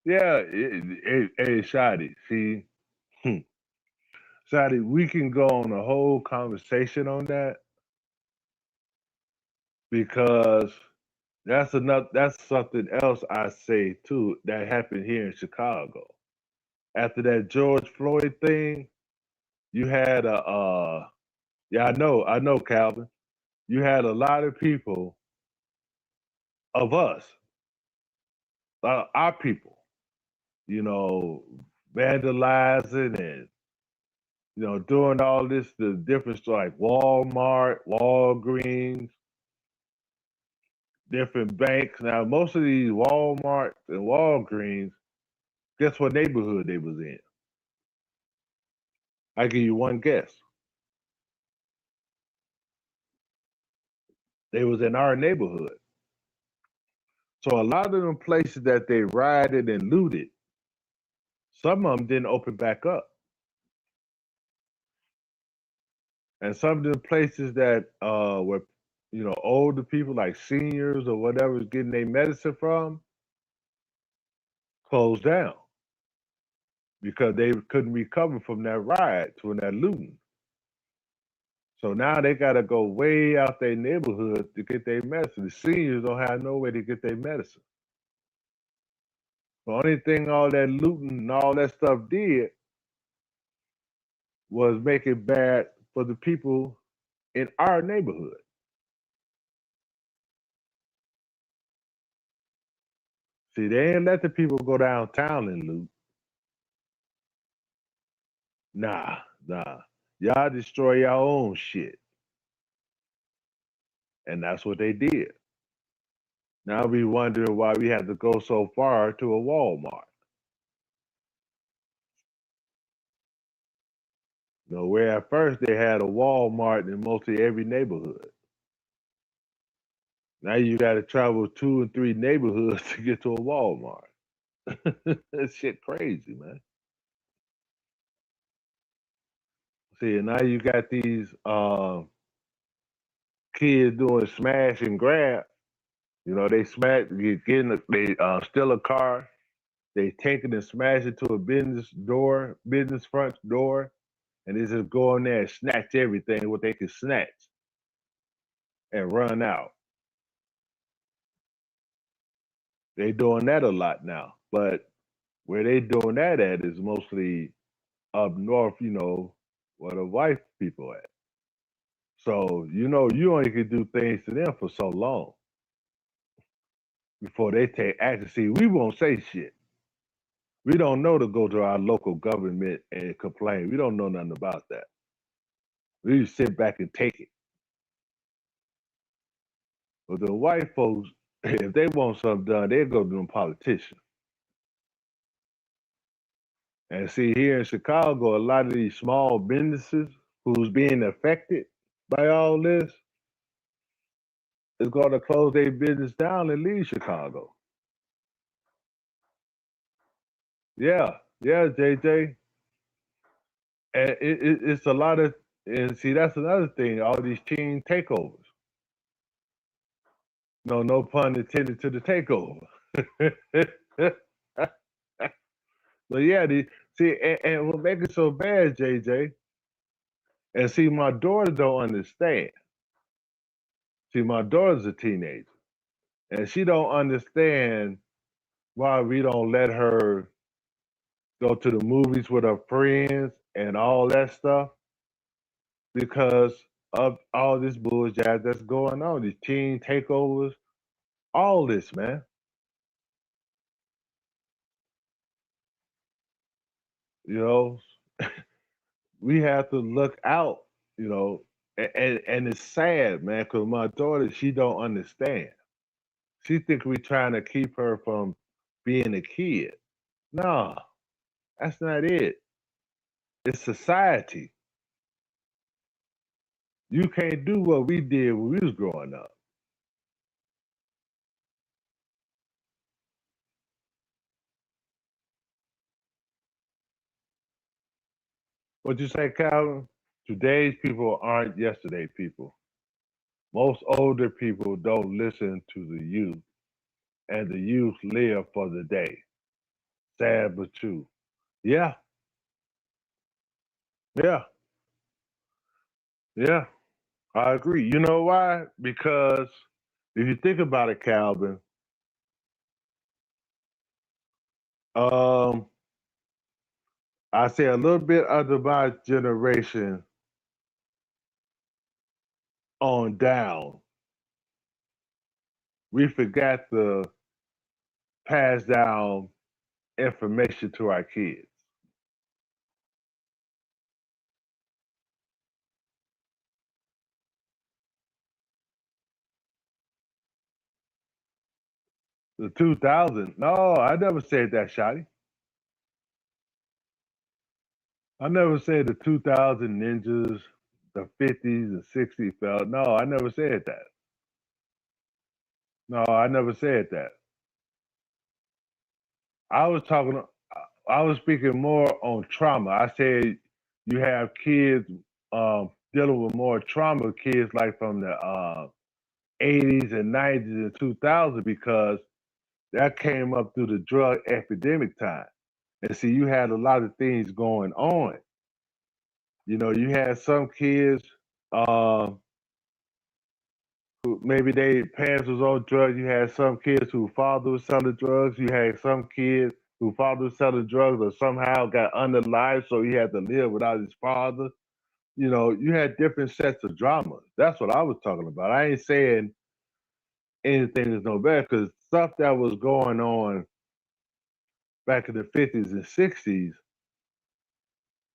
Yeah, hey, Shadi, see, hmm, Shadi, we can go on a whole conversation on that because that's something else I say too that happened here in Chicago. After that George Floyd thing, you had yeah, I know, Calvin. You had a lot of people of us, our people, you know, vandalizing and doing all this, the different like Walmart, Walgreens, different banks. Now, most of these Walmarts and Walgreens, guess what neighborhood they was in? I give you one guess. They was in our neighborhood. So a lot of them places that they rioted and looted, some of them didn't open back up. And some of the places that were, older people like seniors or whatever was getting their medicine from closed down because they couldn't recover from that riot, from that looting. So now they got to go way out their neighborhood to get their medicine. The seniors don't have no way to get their medicine. The only thing all that looting and all that stuff did was make it bad for the people in our neighborhood. See, they ain't let the people go downtown and loot. Nah, nah. Y'all destroy your own shit. And that's what they did. Now we wonder why we had to go so far to a Walmart. Where at first they had a Walmart in mostly every neighborhood. Now you got to travel 2 and 3 neighborhoods to get to a Walmart. That shit crazy, man. See, and now you got these kids doing smash and grab. They smash, they steal a car, they take it and smash it to a business front door, and they just go in there and snatch everything what they can snatch and run out. They doing that a lot now, but where they doing that at is mostly up north. Where the white people at. So you only can do things to them for so long before they take action. See, we won't say shit. We don't know to go to our local government and complain. We don't know nothing about that. We just sit back and take it. But the white folks, if they want something done, they go to them politicians. And see, here in Chicago, a lot of these small businesses who's being affected by all this is going to close their business down and leave Chicago. Yeah, yeah, JJ. And it's a lot of, and see, that's another thing. All these team takeovers. No, no pun intended to the takeover. But yeah, see, and what makes it so bad, JJ, and see, my daughter don't understand. See, my daughter's a teenager, and she don't understand why we don't let her go to the movies with her friends and all that stuff because of all this bullshit that's going on, these teen takeovers, all all this, man. You know, we have to look out. You know, and it's sad, man, because my daughter, she don't understand. She think we trying to keep her from being a kid. No, that's not it. It's society. You can't do what we did when we was growing up. What you say, Calvin? Today's people aren't yesterday people. Most older people don't listen to the youth, and the youth live for the day. Sad but true. Yeah, yeah, yeah. I agree. You know why? Because if you think about it, Calvin, um, I say a little bit under my generation on down, we forgot to pass down information to our kids. The 2000, no, I never said that, Shotty. I never said the 2000 ninjas, the 50s and 60s felt. No, I never said that. No, I never said that. I was talking, I was speaking more on trauma. I said you have kids dealing with more trauma, kids like from the 80s and 90s and 2000s because that came up through the drug epidemic time. And see, you had a lot of things going on. You know, you had some kids um, who maybe they parents was on drugs. You had some kids who father was selling drugs. You had some kids who father was selling drugs or somehow got underlives, so he had to live without his father. You know, you had different sets of dramas. That's what I was talking about. I ain't saying anything is no better because stuff that was going on back in the 50s and 60s,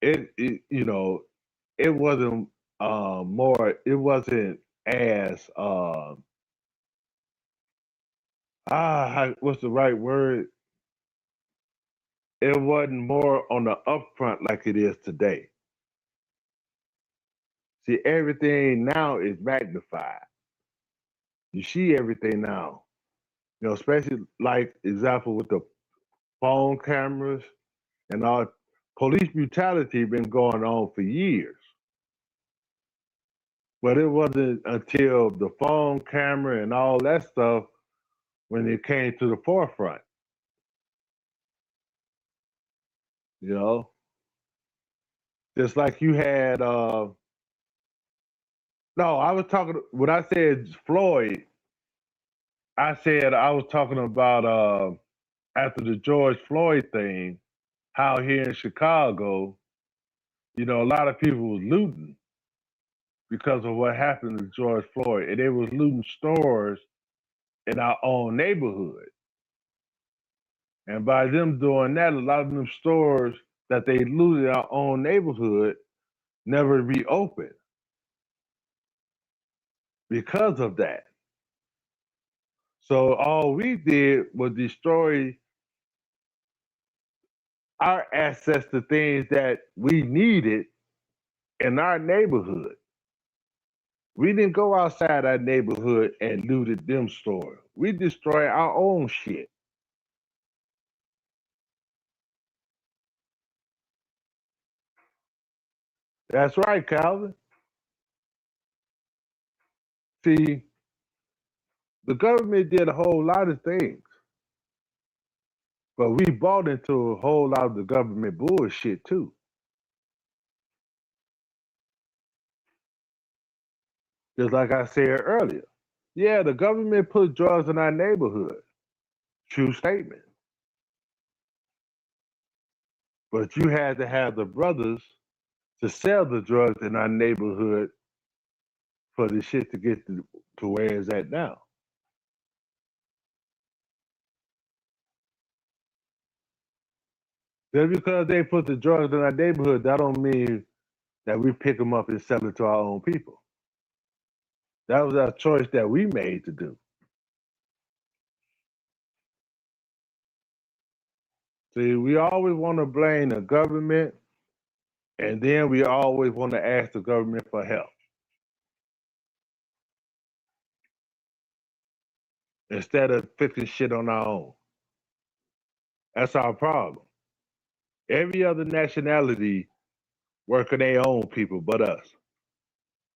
it you know, it wasn't it wasn't as what's the right word? It wasn't more on the upfront like it is today. See, everything now is magnified. You see everything now. You know, especially like example with the phone cameras and all. Police brutality been going on for years, but it wasn't until the phone camera and all that stuff when it came to the forefront. You know, just like you had. No, I was talking. When I said Floyd, I said I was talking about after the George Floyd thing, how here in Chicago, you know, a lot of people was looting because of what happened to George Floyd, and they was looting stores in our own neighborhood. And by them doing that, a lot of them stores that they looted in our own neighborhood never reopened because of that. So all we did was destroy our access to things that we needed in our neighborhood. We didn't go outside our neighborhood and looted them stores. We destroyed our own shit. That's right, Calvin. See, the government did a whole lot of things, but we bought into a whole lot of the government bullshit too. Just like I said earlier. Yeah, the government put drugs in our neighborhood. True statement. But you had to have the brothers to sell the drugs in our neighborhood for the shit to get to where it's at now. Just because they put the drugs in our neighborhood, that don't mean that we pick them up and sell it to our own people. That was our choice that we made to do. See, we always want to blame the government, and then we always want to ask the government for help instead of fixing shit on our own. That's our problem. Every other nationality work on their own people but us.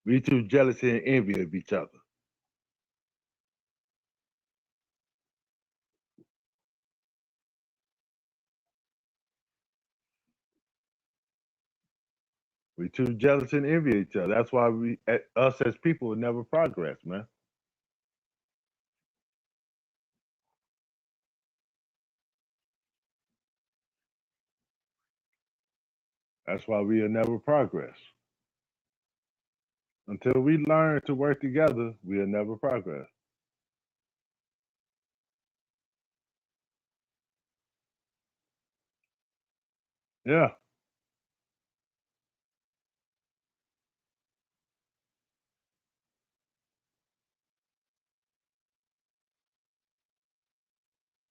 We too jealous and envy of each other. We too jealous and envy each other. That's why us as people will never progress, man. That's why we'll never progress. Until we learn to work together, we'll never progress. Yeah,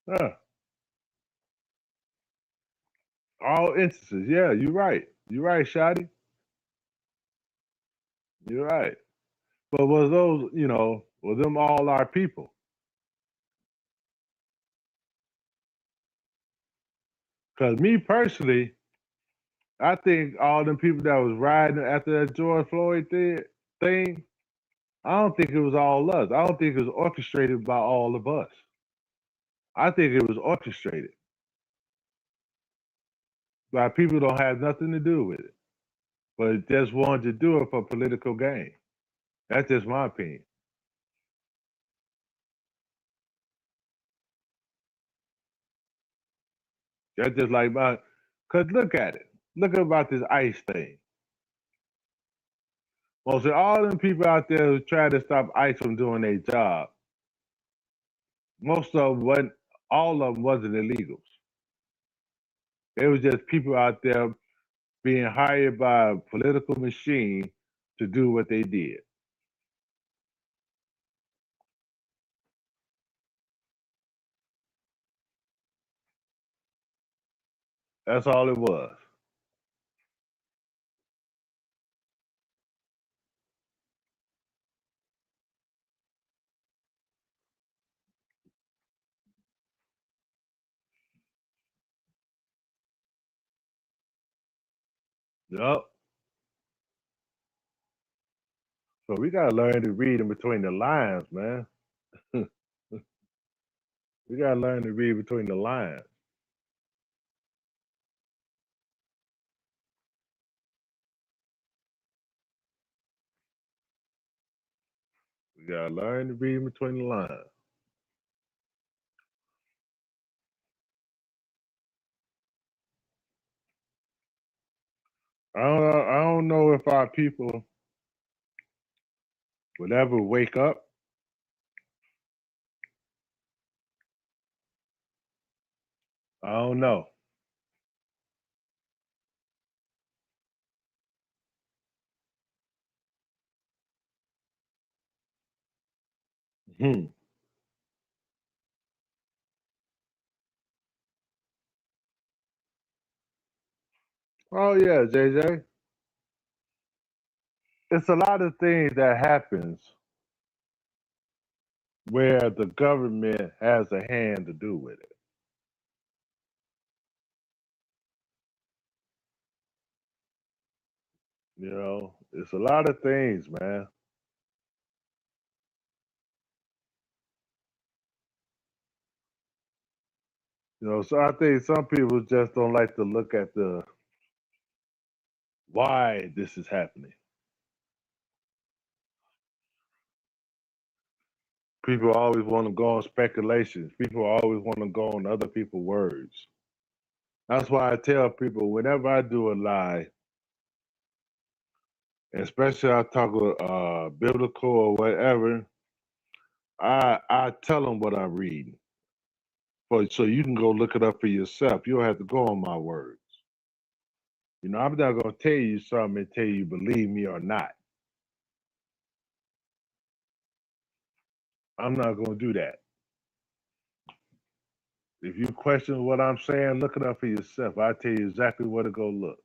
yeah. All instances. Yeah, you're right. You're right, Shotty. You're right. But was those, were them all our people? Because me personally, I think all them people that was riding after that George Floyd thing, I don't think it was all us. I don't think it was orchestrated by all of us. I think it was orchestrated by people who don't have nothing to do with it, but just wanted to do it for political gain. That's just my opinion. That's just like my, cause look at it. Look about this ICE thing. Most of all them people out there who try to stop ICE from doing their job, most of them wasn't, all of them wasn't illegals. It was just people out there being hired by a political machine to do what they did. That's all it was. Yup. So we gotta learn to read in between the lines, man. We gotta learn to read between the lines. We gotta learn to read between the lines. I don't know if our people would ever wake up. I don't know. Hmm. Oh yeah, JJ. It's a lot of things that happens where the government has a hand to do with it. It's a lot of things, man. So I think some people just don't like to look at the why this is happening. People always want to go on speculations. People always want to go on other people's words. That's why I tell people whenever I do a lie, especially I talk biblical or whatever, I tell them what I'm reading But so you can go look it up for yourself. You don't have to go on my words. I'm not gonna tell you something and tell you believe me or not. I'm not gonna do that. If you question what I'm saying, look it up for yourself. I'll tell you exactly where to go look.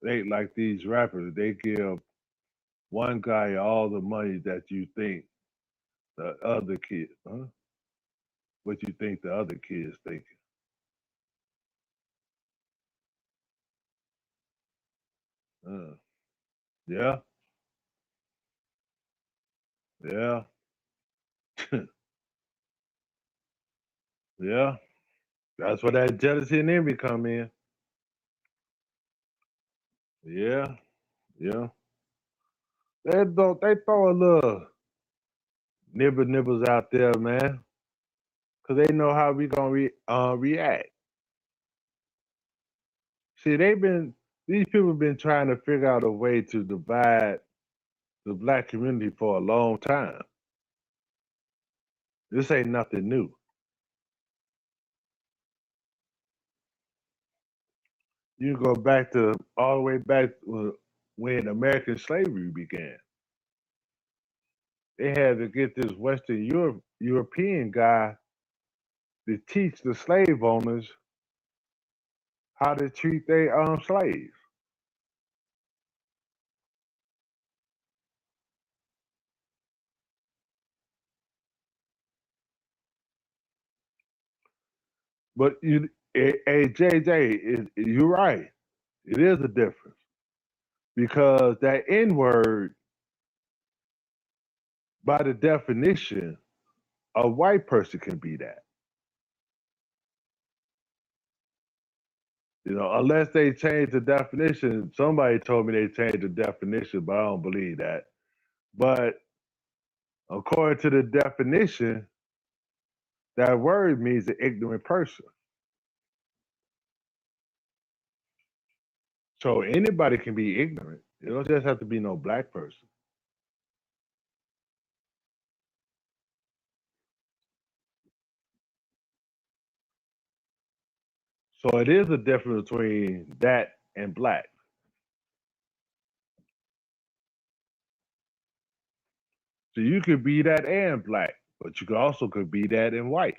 They like these rappers, they give one guy all the money that you think the other kid, huh? What you think the other kids thinking. Uh, yeah, yeah, yeah. That's where that jealousy and envy come in. Yeah, yeah. They throw a little nibbles out there, man, because they know how we gonna react. See, these people been trying to figure out a way to divide the black community for a long time. This ain't nothing new. You can go back to all the way back when American slavery began. They had to get this European guy to teach the slave owners how to treat their slaves. But JJ, you're right. It is a difference because that N word, by the definition, a white person can be that. Unless they change the definition. Somebody told me they changed the definition, but I don't believe that. But according to the definition, that word means an ignorant person. So anybody can be ignorant. It don't just have to be no black person. So it is a difference between that and black. So you could be that and black, but you could also could be that and white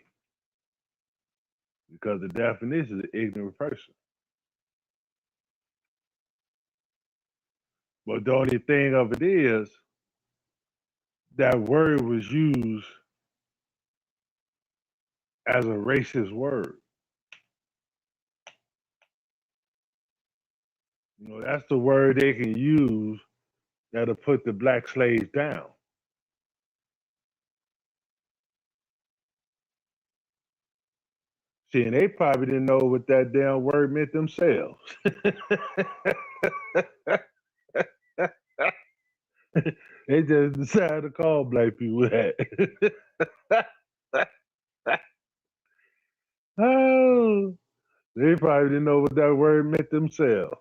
because the definition is an ignorant person. But the only thing of it is that word was used as a racist word. That's the word they can use that'll put the black slaves down. See, and they probably didn't know what that damn word meant themselves. They just decided to call black people that. Oh, they probably didn't know what that word meant themselves.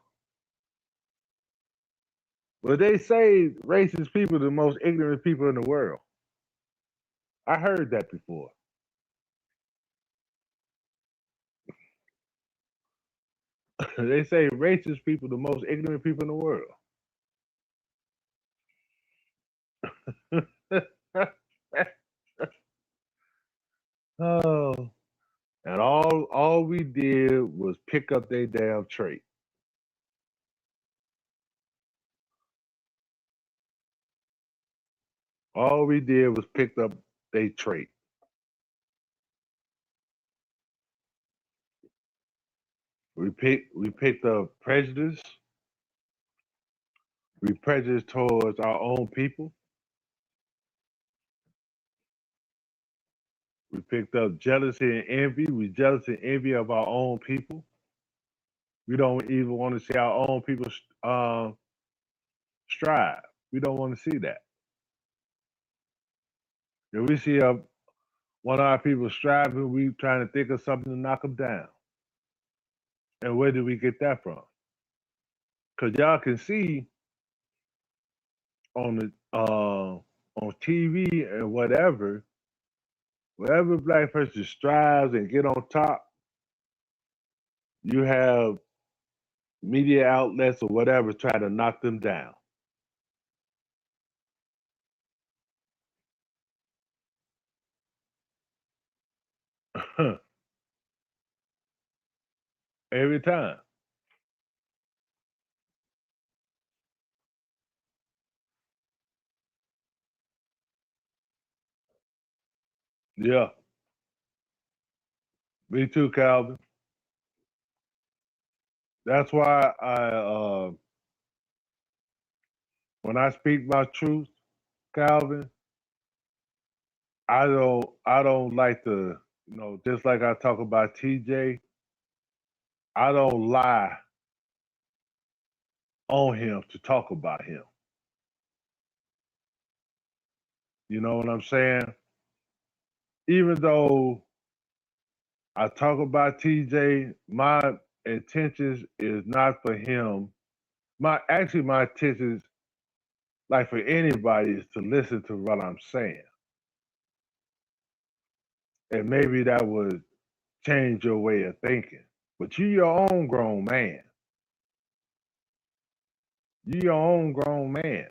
But they say racist people are the most ignorant people in the world. I heard that before. They say racist people are the most ignorant people in the world. Oh, and all we did was pick up their damn trait. All we did was pick up their trait. We picked up prejudice. We prejudice towards our own people. We picked up jealousy and envy. We jealous and envy of our own people. We don't even want to see our own people strive. We don't want to see that. If we see one of our people striving, we trying to think of something to knock them down. And where did we get that from? Because y'all can see on the on TV and whatever Wherever a black person strives and get on top, you have media outlets or whatever try to knock them down. Every time. Yeah. Me too, Calvin. That's why when I speak my truth, Calvin, I don't like to, just like I talk about TJ, I don't lie on him to talk about him. You know what I'm saying? Even though I talk about TJ, my intentions is not for him. My intentions, like for anybody, is to listen to what I'm saying. And maybe that would change your way of thinking. But you your own grown man. You your own grown man.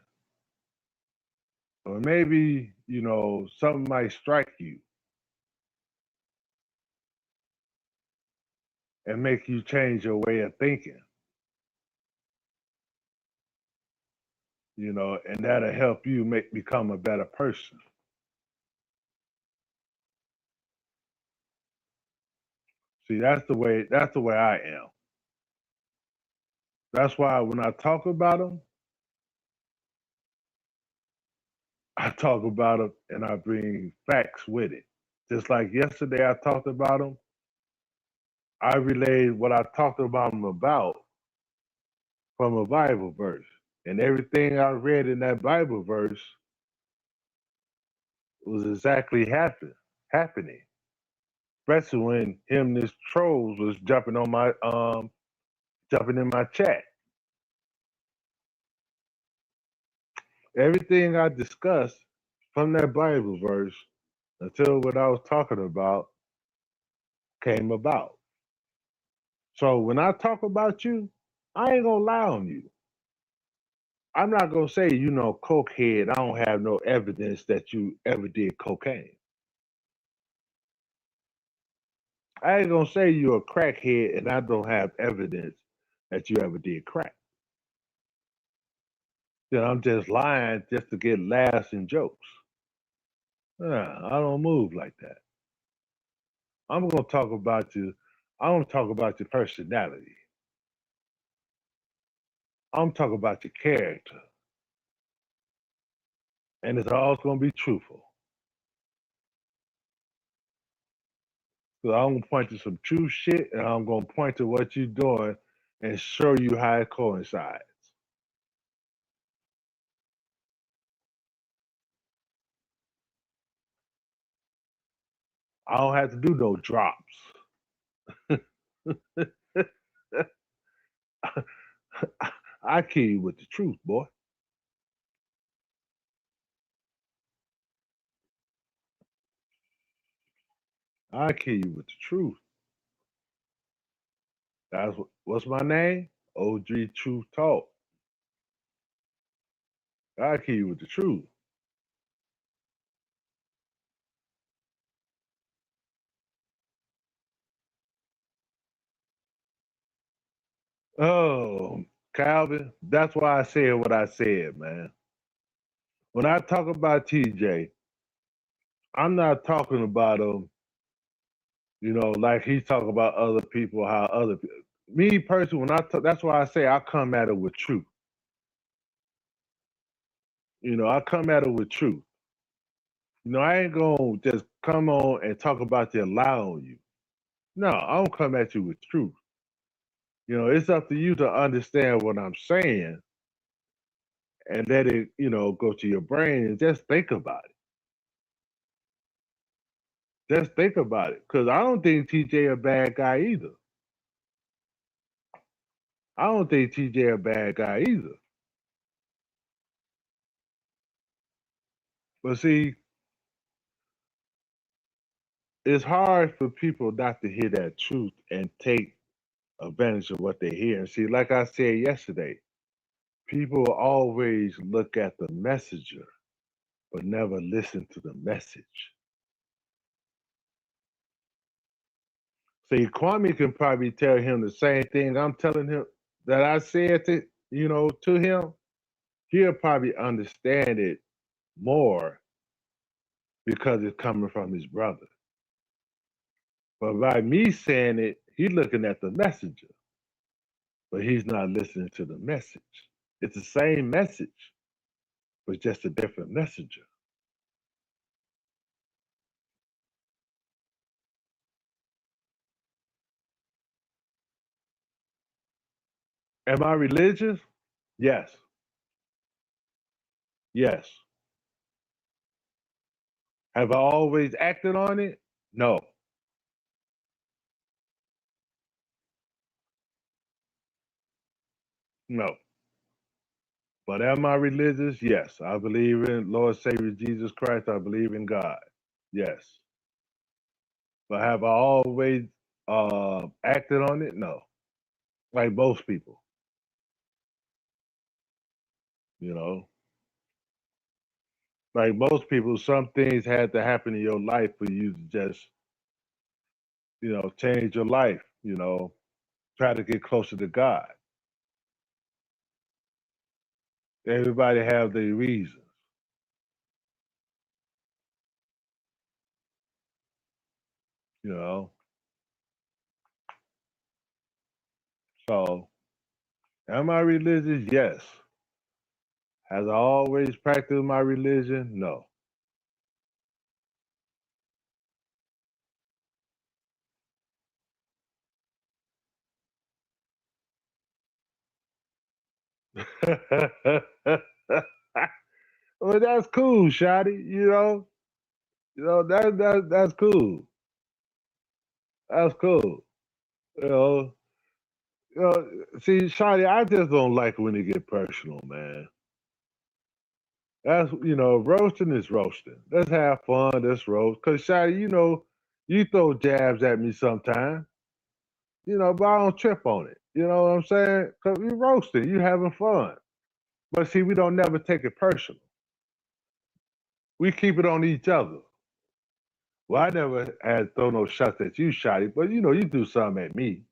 Or maybe, something might strike you and make you change your way of thinking, and that'll help you become a better person. See, that's the way I am. That's why when I talk about them, I talk about them and I bring facts with it. Just like yesterday I talked about them, I relayed what I talked about them about from a Bible verse. And everything I read in that Bible verse was exactly happening. Especially when him and his trolls was jumping in my chat. Everything I discussed from that Bible verse until what I was talking about came about. So when I talk about you, I ain't gonna lie on you. I'm not gonna say, cokehead. I don't have no evidence that you ever did cocaine. I ain't gonna say you're a crackhead and I don't have evidence that you ever did crack. Then I'm just lying just to get laughs and jokes. I don't move like that. I'm gonna talk about you. I'm gonna talk about your personality. I'm talking about your character, and it's all gonna be truthful. So I'm gonna point to some true shit, and I'm gonna point to what you're doing and show you how it coincides. I don't have to do no drops. I kill you with the truth, boy. I kill you with the truth. What's my name? OG Truth Talk. I kill you with the truth. Oh, Calvin, that's why I said what I said, man. When I talk about TJ, I'm not talking about him, like he's talking about other people, how other people. Me personally, when I talk, that's why I say I come at it with truth. I come at it with truth. I ain't gonna just come on and talk about your lie on you. No, I don't come at you with truth. It's up to you to understand what I'm saying and let it, go to your brain and just think about it. Just think about it. Because I don't think TJ a bad guy either. I don't think TJ a bad guy either. But see, it's hard for people not to hear that truth and take advantage of what they hear. And see, like I said yesterday, people always look at the messenger, but never listen to the message. See, Kwame can probably tell him the same thing I'm telling him that I said to to him. He'll probably understand it more because it's coming from his brother. But by me saying it, he's looking at the messenger, but he's not listening to the message. It's the same message, but just a different messenger. Am I religious? Yes. Yes. Have I always acted on it? No. No. But am I religious? Yes. I believe in Lord Savior Jesus Christ. I believe in God. Yes. But have I always acted on it? No. Like most people, you know. Like most people, some things had to happen in your life for you to just, change your life, try to get closer to God. Everybody have their reasons, you know. So, am I religious? Yes. Has I always practiced my religion? No. Well, that's cool, Shotty. That's cool. That's cool. You know, See, Shotty, I just don't like when it get personal, man. That's roasting is roasting. Let's have fun. Let's roast. Cause Shotty, you throw jabs at me sometimes. But I don't trip on it. You know what I'm saying? Cause you roasting, you having fun. But see, we don't never take it personal. We keep it on each other. Well, I never had throw no shots at you, Shotty, but you do something at me.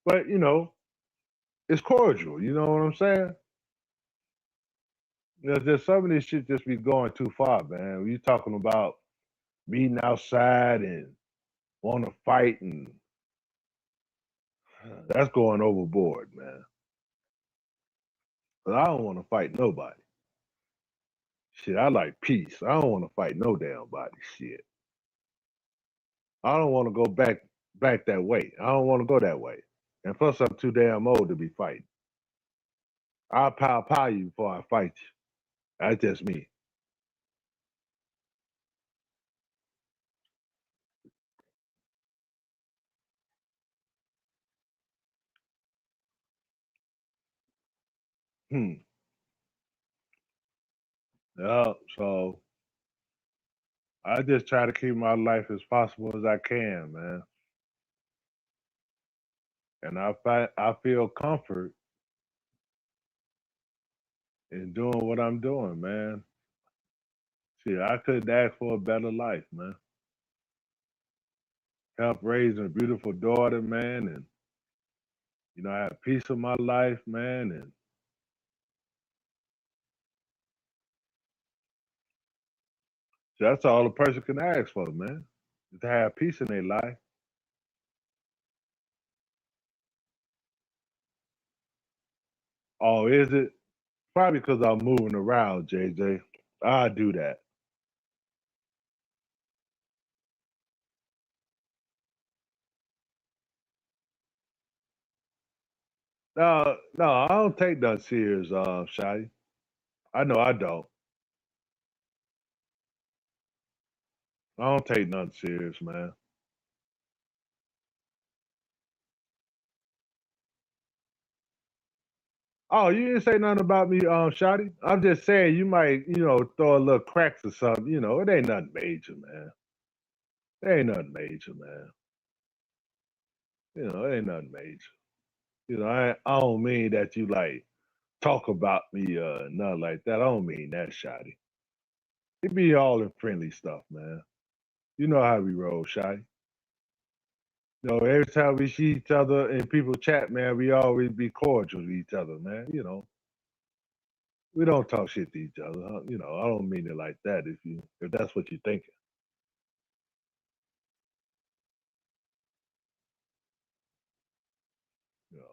But it's cordial. You know what I'm saying? There's just some of this shit just be going too far, man. When you talking about meeting outside and want to fight, and that's going overboard, man. But I don't want to fight nobody. Shit, I like peace. I don't want to fight no damn body. Shit, I don't want to go back that way. I don't want to go that way. And plus, I'm too damn old to be fighting. I'll pow you before I fight you. That's just me. Hmm. Yeah. So I just try to keep my life as possible as I can, man. And I feel comfort in doing what I'm doing, man. See, I couldn't ask for a better life, man. Help raising a beautiful daughter, man, and I have peace in my life, man, and that's all a person can ask for, man. Is to have peace in their life. Oh, is it? Probably because I'm moving around, JJ. I do that. No, no, I don't take that serious, Shotty. I know I don't. I don't take nothing serious, man. Oh, you didn't say nothing about me, Shotty. I'm just saying you might, throw a little cracks or something. It ain't nothing major, man. It ain't nothing major, man. It ain't nothing major. I don't mean that you like talk about me nothing like that. I don't mean that, Shotty. It be all in friendly stuff, man. You know how we roll, Shotty. Every time we see each other and people chat, man, we always be cordial to each other, man. We don't talk shit to each other. I don't mean it like that. If that's what you're thinking, you know.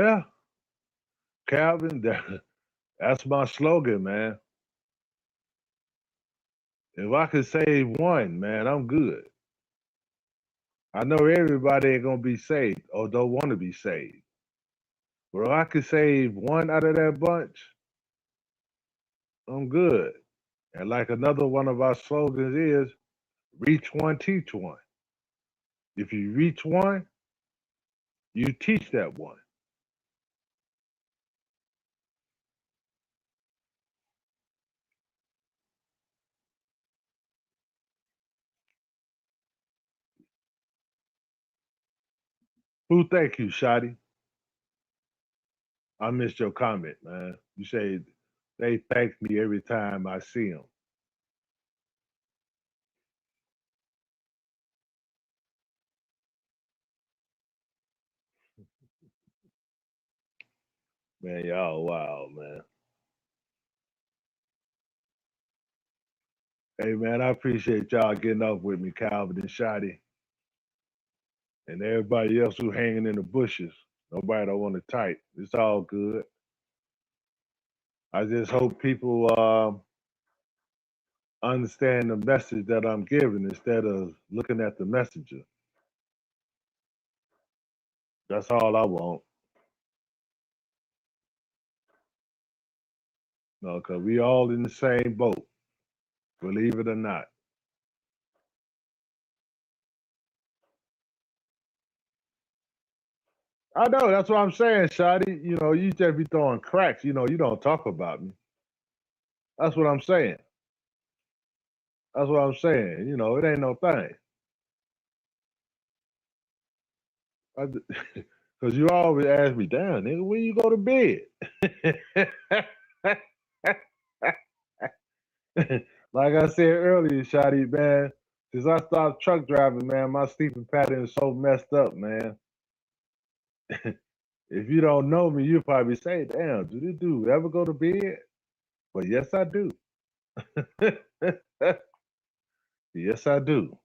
Yeah, Calvin, that's my slogan, man. If I could save one, man, I'm good. I know everybody ain't gonna be saved or don't want to be saved. But if I could save one out of that bunch, I'm good. And like another one of our slogans is reach one, teach one. If you reach one, you teach that one. Who thank you, Shotty? I missed your comment, man. You say they thank me every time I see them. Man, y'all wild, man. Hey, man, I appreciate y'all getting up with me, Calvin and Shotty, and everybody else who hanging in the bushes. Nobody don't want to type. It's all good. I just hope people understand the message that I'm giving instead of looking at the messenger. That's all I want. No, because we all in the same boat, believe it or not. I know, that's what I'm saying, Shotty. You just be throwing cracks. You don't talk about me. That's what I'm saying. That's what I'm saying. It ain't no thing. Because you always ask me, damn, nigga, when you go to bed? Like I said earlier, Shotty, man, since I stopped truck driving, man, my sleeping pattern is so messed up, man. If you don't know me, you'll probably say, damn, do this dude ever go to bed? But yes, I do. Yes, I do.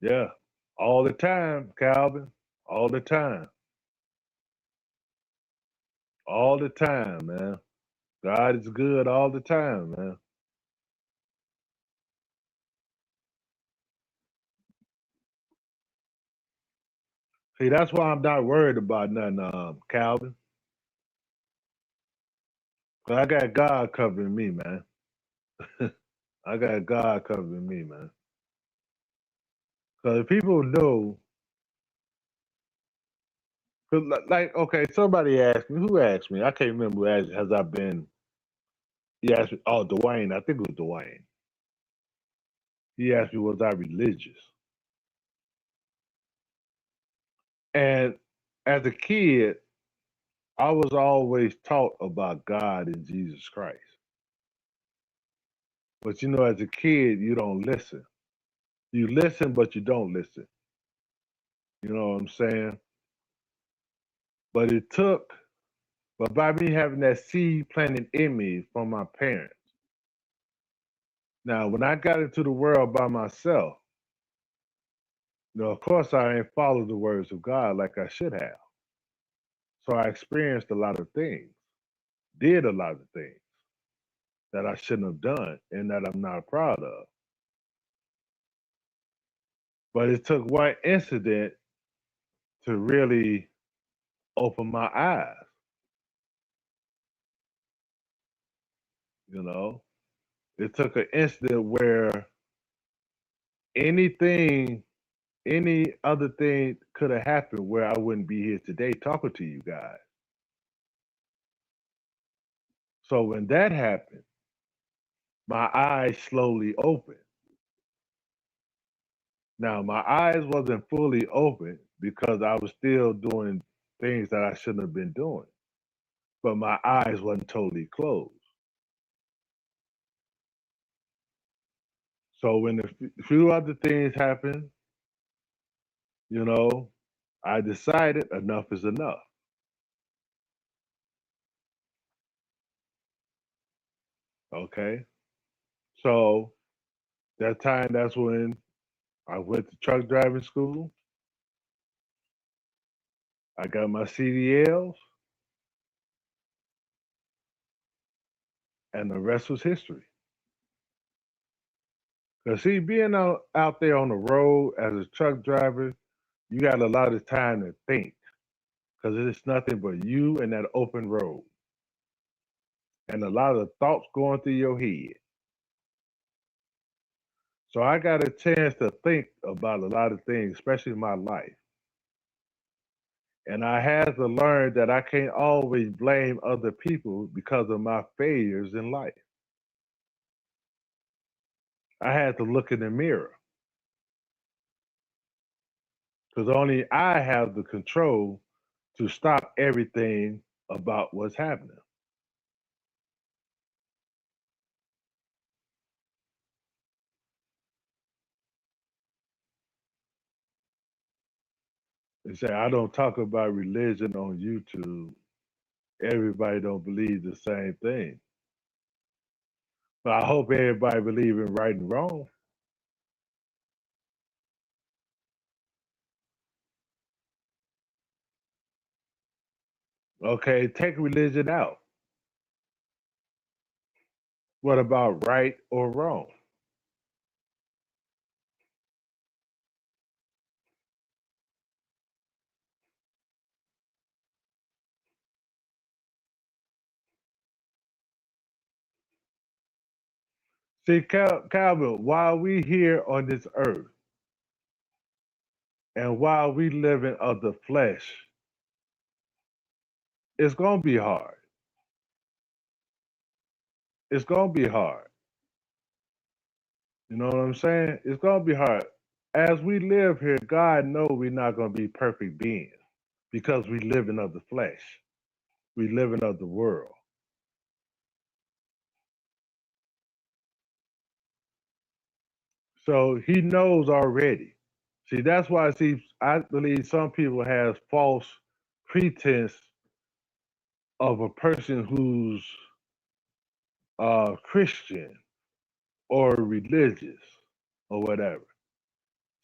Yeah. All the time, Calvin. All the time. All the time, man. God is good all the time, man. See, that's why I'm not worried about nothing, Calvin. 'Cause I got God covering me, man. I got God covering me, man. Because people know, cause like, okay, somebody asked me, who asked me? I can't remember who asked, has I been, he asked me, oh, Dwayne, I think it was Dwayne. He asked me, was I religious? And as a kid, I was always taught about God and Jesus Christ. But as a kid, you don't listen. You listen, but you don't listen. You know what I'm saying? But but by me having that seed planted in me from my parents. Now, when I got into the world by myself, of course, I ain't followed the words of God like I should have. So I experienced a lot of things, did a lot of things that I shouldn't have done and that I'm not proud of. But it took one incident to really open my eyes. You know, it took an incident where anything, any other thing could have happened where I wouldn't be here today talking to you guys. So when that happened, my eyes slowly opened. Now my eyes wasn't fully open because I was still doing things that I shouldn't have been doing, but my eyes wasn't totally closed. So when few other things happened, you know, I decided enough is enough. Okay. So that's when I went to truck driving school. I got my CDLs, and the rest was history. Cause see, being out there on the road as a truck driver, you got a lot of time to think. Cause it's nothing but you and that open road, and a lot of thoughts going through your head. So I got a chance to think about a lot of things, especially my life. And I had to learn that I can't always blame other people because of my failures in life. I had to look in the mirror because only I have the control to stop everything about what's happening. They say I don't talk about religion on YouTube. Everybody don't believe the same thing. But I hope everybody believe in right and wrong. Okay, take religion out. What about right or wrong? See, Calvin, while we here on this earth and while we living of the flesh, it's gonna be hard. It's gonna be hard. You know what I'm saying? It's gonna be hard. As we live here, God know we're not gonna be perfect beings because we living of the flesh. We living of the world. So he knows already. See, that's why I believe some people have false pretense of a person who's Christian or religious or whatever.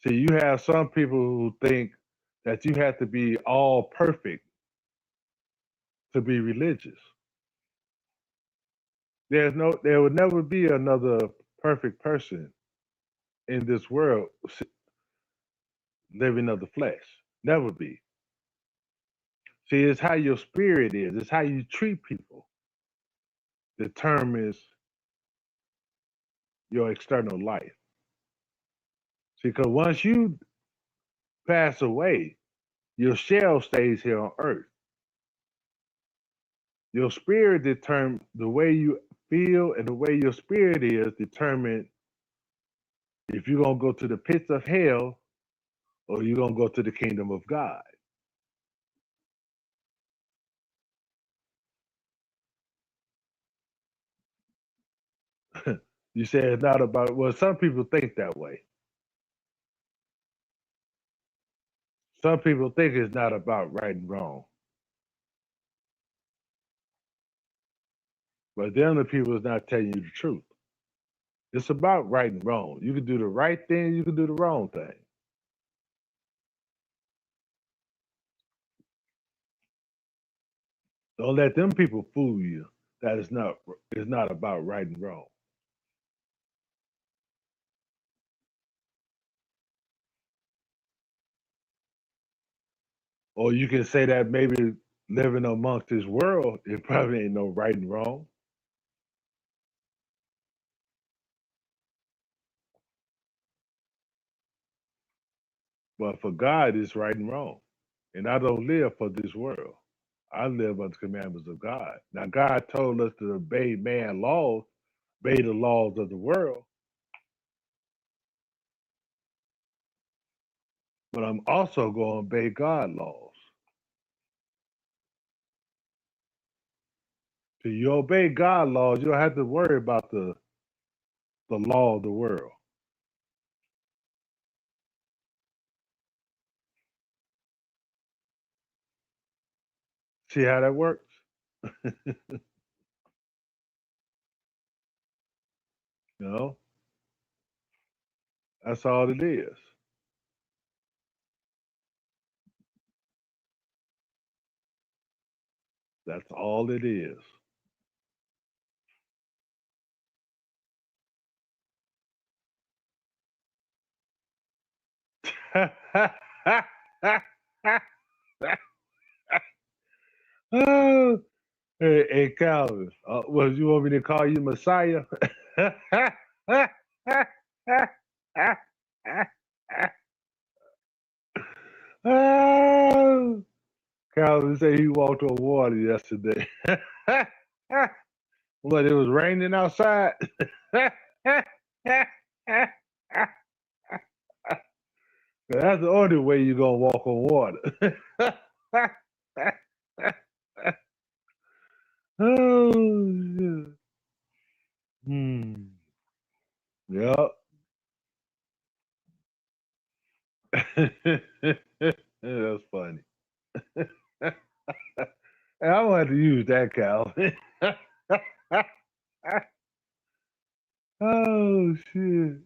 See, you have some people who think that you have to be all perfect to be religious. There will never be another perfect person in this world living of the flesh. Never be. See, it's how your spirit is. It's how you treat people determines your external life. See, because once you pass away, your shell stays here on earth. Your spirit determines the way you feel and the way your spirit is determined if you're gonna go to the pits of hell or you're gonna go to the kingdom of God. You say it's not about well, some people think that way. Some people think it's not about right and wrong. But the other people is not telling you the truth. It's about right and wrong. You can do the right thing, you can do the wrong thing. Don't let them people fool you that it's not about right and wrong. Or you can say that maybe living amongst this world, it probably ain't no right and wrong. But for God, it's right and wrong. And I don't live for this world. I live under the commandments of God. Now, God told us to obey man laws, obey the laws of the world, but I'm also going to obey God laws. So you obey God laws, you don't have to worry about the law of the world. See how that works? You know, that's all it is. That's all it is. Oh, hey, Calvin, what you want me to call you Messiah? Oh, Calvin said he walked on water yesterday. What, it was raining outside? That's the only way you're going to walk on water. Oh, shit. Hmm. Yep. That's funny. And I'm gonna have to use that, Cal. Oh shit.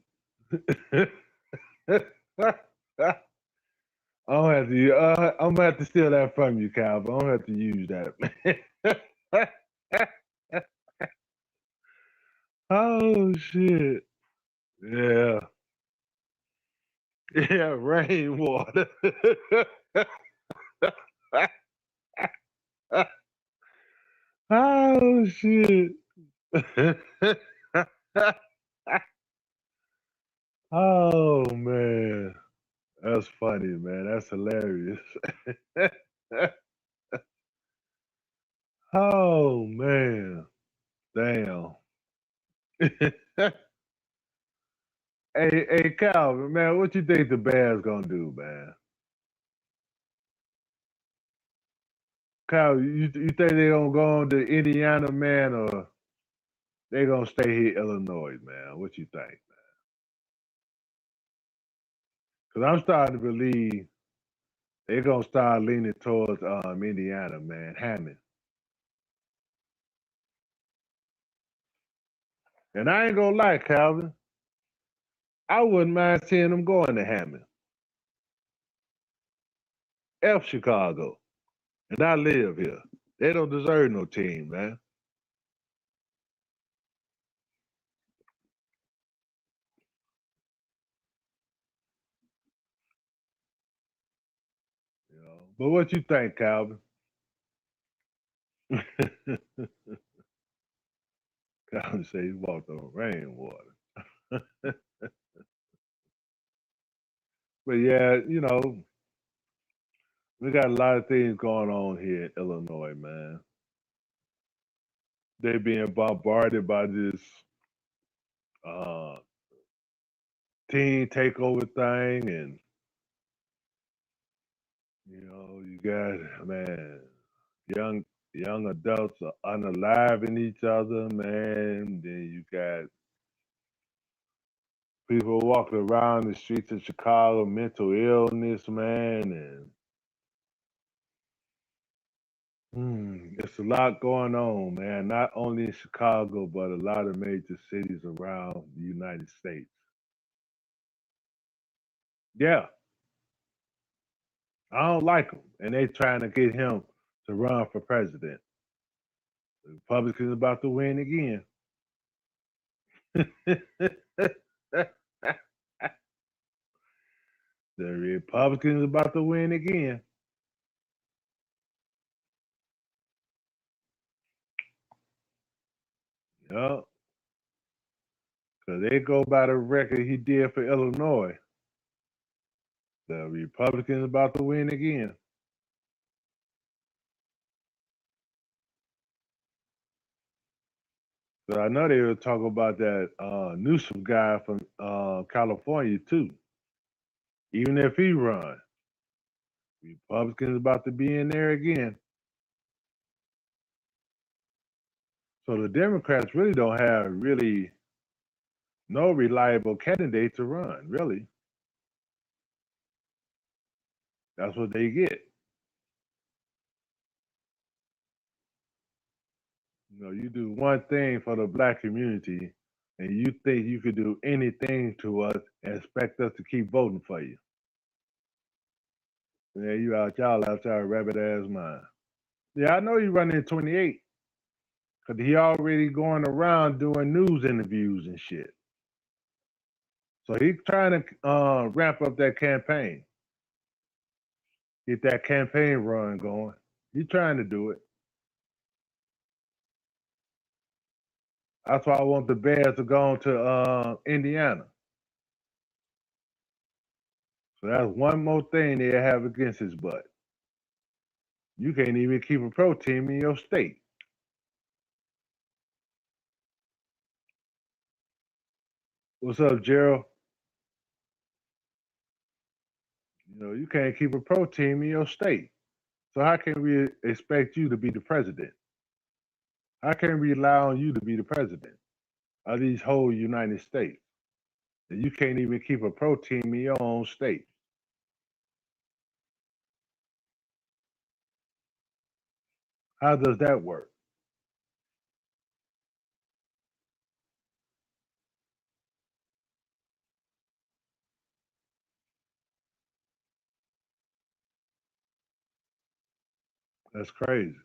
I'm gonna have to steal that from you, Cal. But I'm gonna have to use that. Oh shit. Yeah. Yeah, rainwater. Oh shit. Oh man. That's funny, man. That's hilarious. Oh man. Damn. Hey, Calvin, man, what you think the Bears gonna do, man? Calvin, you think they gonna go on to Indiana, man, or they gonna stay here, Illinois, man? What you think? Because I'm starting to believe they're gonna start leaning towards Indiana, man, Hammond. And I ain't gonna lie, Calvin, I wouldn't mind seeing them going to Hammond, F Chicago, and I live here. They don't deserve no team, man. You know. But what you think, Calvin? Calvin say he walked on rainwater. But yeah, we got a lot of things going on here in Illinois, man. They being bombarded by this uh, teen takeover thing, and you got man, young young adults are unaliving each other, man. Then you got people walking around the streets of Chicago, mental illness, man, and it's a lot going on, man. Not only in Chicago, but a lot of major cities around the United States. Yeah, I don't like him, and they trying to get him to run for president. The Republicans about to win again. The Republicans about to win again. Yup, because they go by the record he did for Illinois. The Republicans about to win again. So I know they were talking about that Newsom guy from California too. Even if he run, Republicans about to be in there again. So the Democrats really don't have really no reliable candidate to run. Really, that's what they get. You do one thing for the black community, and you think you could do anything to us and expect us to keep voting for you. Yeah, you out y'all out your rabbit ass mind. Yeah, I know he running in 28 because he already going around doing news interviews and shit. So he's trying to ramp up that campaign, get that campaign run going. He's trying to do it. That's why I want the Bears to go on to Indiana. So that's one more thing they have against his butt. You can't even keep a pro team in your state. What's up, Gerald? You can't keep a pro team in your state. So how can we expect you to be the president? How can we rely on you to be the president of these whole United States? And you can't even keep a pro team in your own state. How does that work? That's crazy.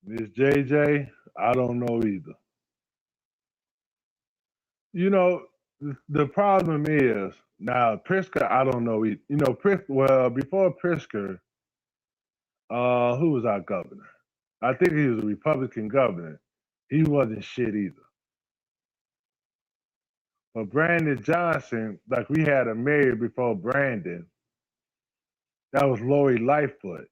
Miss JJ, I don't know either. You know, the problem is now Pritzker, I don't know either. Well, before Pritzker, who was our governor? I think he was a Republican governor. He wasn't shit either. But Brandon Johnson, like we had a mayor before Brandon, that was Lori Lightfoot.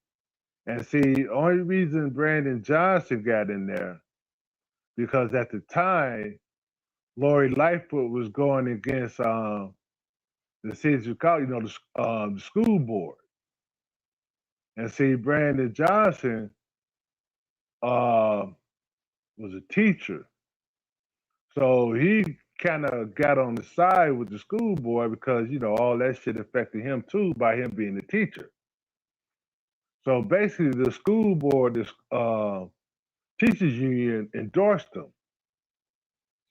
And see, the only reason Brandon Johnson got in there because at the time Lori Lightfoot was going against the city of Chicago, the school board. And see, Brandon Johnson uh, was a teacher, so he kind of got on the side with the school board because all that shit affected him too by him being a teacher. So basically, the school board, this teachers union, endorsed him.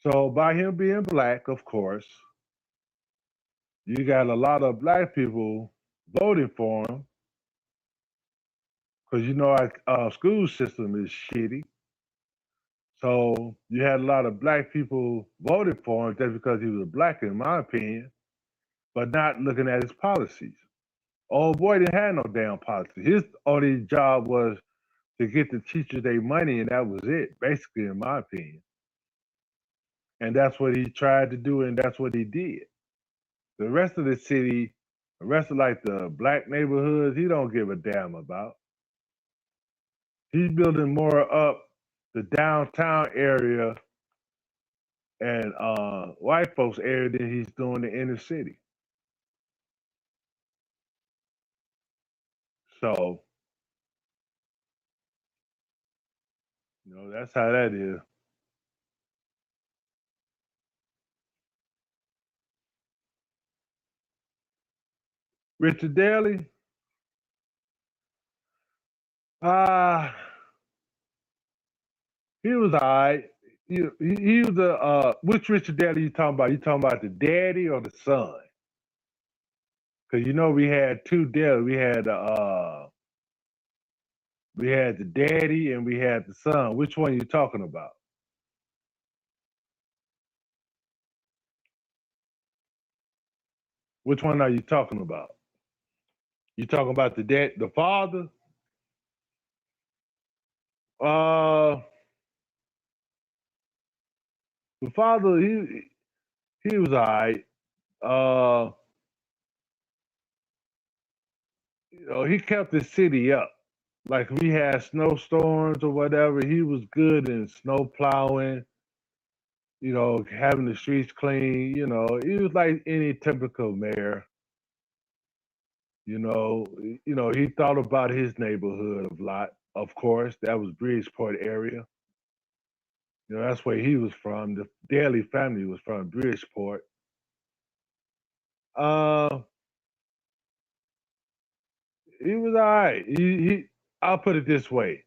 So by him being black, of course, you got a lot of black people voting for him because our school system is shitty. So you had a lot of black people voting for him just because he was black, in my opinion, but not looking at his policies. Old boy didn't have no damn policy. His only job was to get the teachers their money, and that was it, basically, in my opinion. And that's what he tried to do, and that's what he did. The rest of the city, the rest of like the black neighborhoods, he don't give a damn about. He's building more up the downtown area and white folks area than he's doing the inner city. So, that's how that is. Richard Daly, uh, he was all right. He was a which Richard Daly you talking about? You talking about the daddy or the son? Because we had two Daly. We had the daddy and we had the son. Which one are you talking about? Which one are you talking about? You talking about the father? Uh, the father, he was alright. Uh, he kept the city up. Like we had snowstorms or whatever, he was good in snow plowing. Having the streets clean. He was like any typical mayor. He thought about his neighborhood a lot. Of course, that was Bridgeport area. That's where he was from. The Daly family was from Bridgeport. Uh, he was all right. I'll put it this way: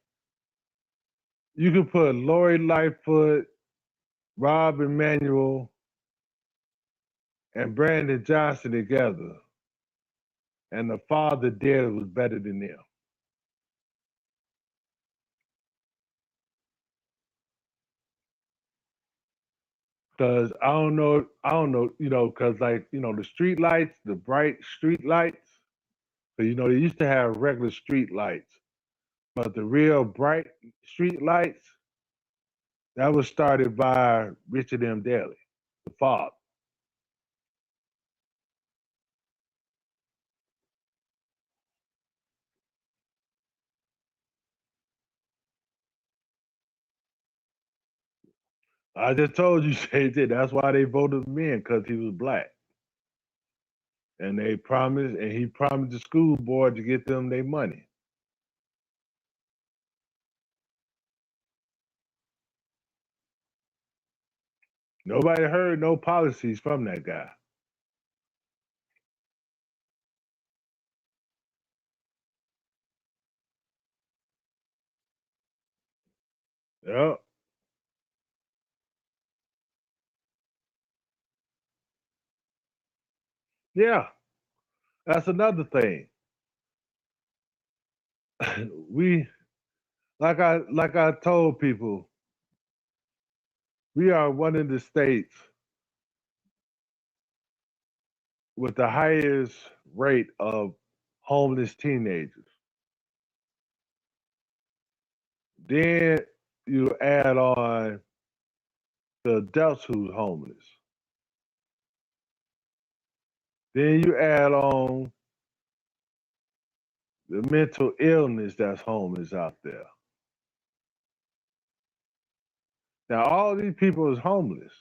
you could put Lori Lightfoot, Rob Emanuel, and Brandon Johnson together, and the father Daly was better than them. Cause I don't know, cause like the street lights, the bright street lights. So they used to have regular street lights, but the real bright street lights that was started by Richard M. Daley, the father. I just told you, they did. That's why they voted him in, cause he was black, and he promised the school board to get them their money. Nobody heard no policies from that guy. Yep. Yeah, that's another thing. we like I told people, we are one of the states with the highest rate of homeless teenagers. Then you add on the adults who's homeless. Then you add on the mental illness that's homeless out there. Now all these people is homeless.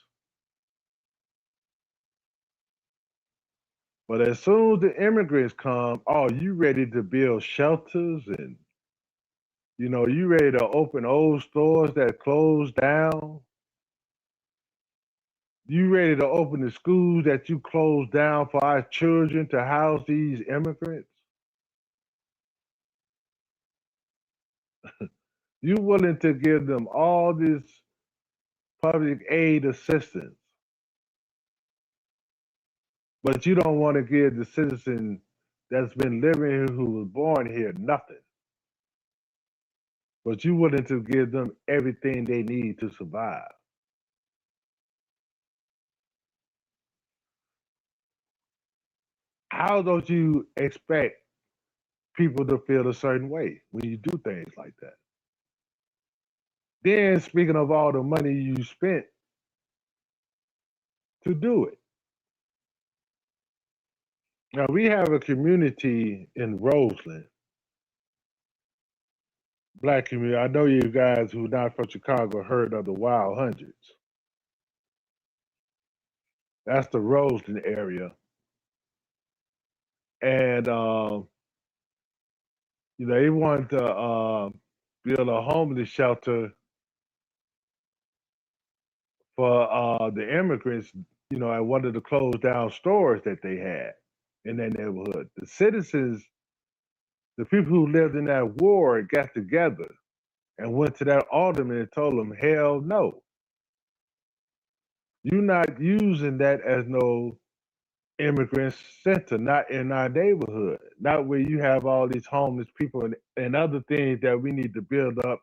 But as soon as the immigrants come, oh, you ready to build shelters and you ready to open old stores that closed down. You ready to open the schools that you closed down for our children to house these immigrants? You willing to give them all this public aid assistance, but you don't want to give the citizen that's been living here who was born here nothing. But you willing to give them everything they need to survive. How don't you expect people to feel a certain way when you do things like that? Then speaking of all the money you spent to do it. Now we have a community in Roseland, black community. I know you guys who are not from Chicago heard of the Wild Hundreds. That's the Roseland area. And they wanted to build a homeless shelter for the immigrants, at one of the closed down stores that they had in their neighborhood. The citizens, the people who lived in that ward got together and went to that alderman and told him, hell no. You're not using that as no immigrant center, not in our neighborhood, not where you have all these homeless people and other things that we need to build up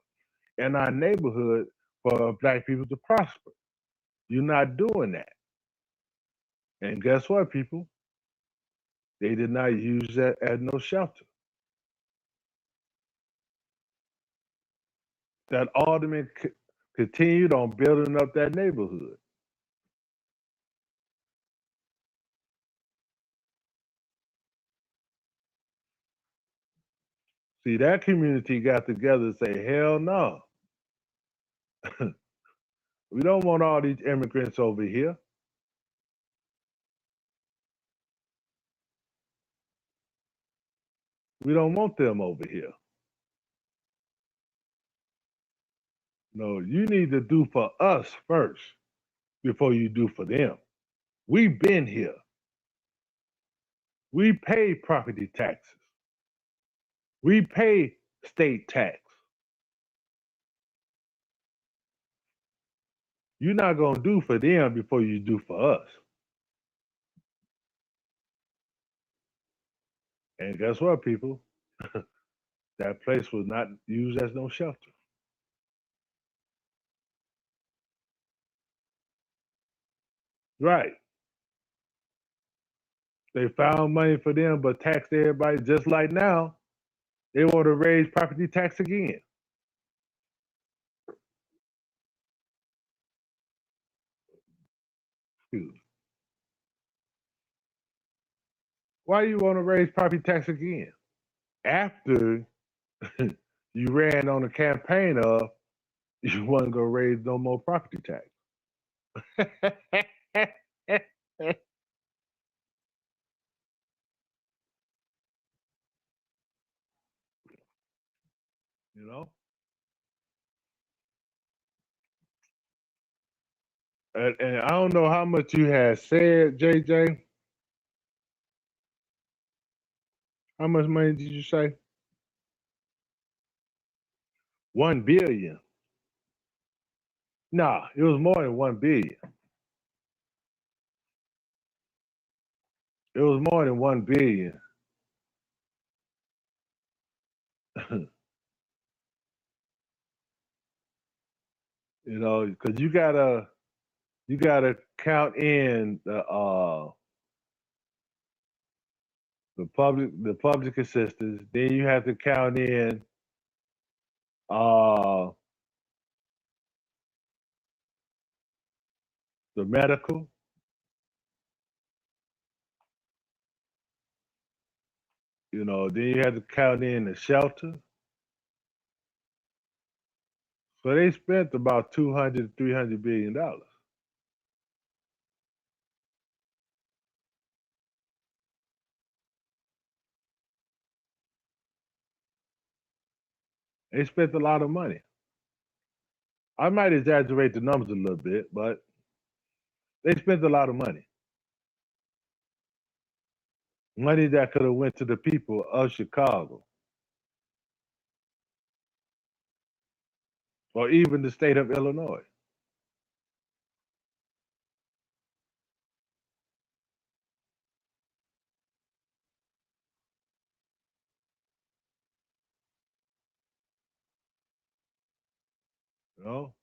in our neighborhood for black people to prosper. You're not doing that. And guess what, people? They did not use that as no shelter. that alderman continued on building up that neighborhood. See, that community got together and say, hell no. We don't want all these immigrants over here. We don't want them over here. No, you need to do for us first before you do for them. We've been here. We pay property taxes. We pay state tax. You're not going to do for them before you do for us. And guess what, people? That place was not used as no shelter. Right. They found money for them, but taxed everybody just like now. They want to raise property tax again. Why do you want to raise property tax again? After you ran on a campaign of you wasn't going to raise no more property tax. You know? And I don't know how much you had said, JJ. How much money did you say? 1 billion. Nah, it was more than 1 billion. It was more than 1 billion. You know, because you gotta count in the public assistance. Then you have to count in uh the medical. You know, then you have to count in the shelter. So they spent about 200 $300 billion. They spent a lot of money. I might exaggerate the numbers a little bit, but they spent a lot of money. Money that could have went to the people of Chicago or even the state of Illinois. You know,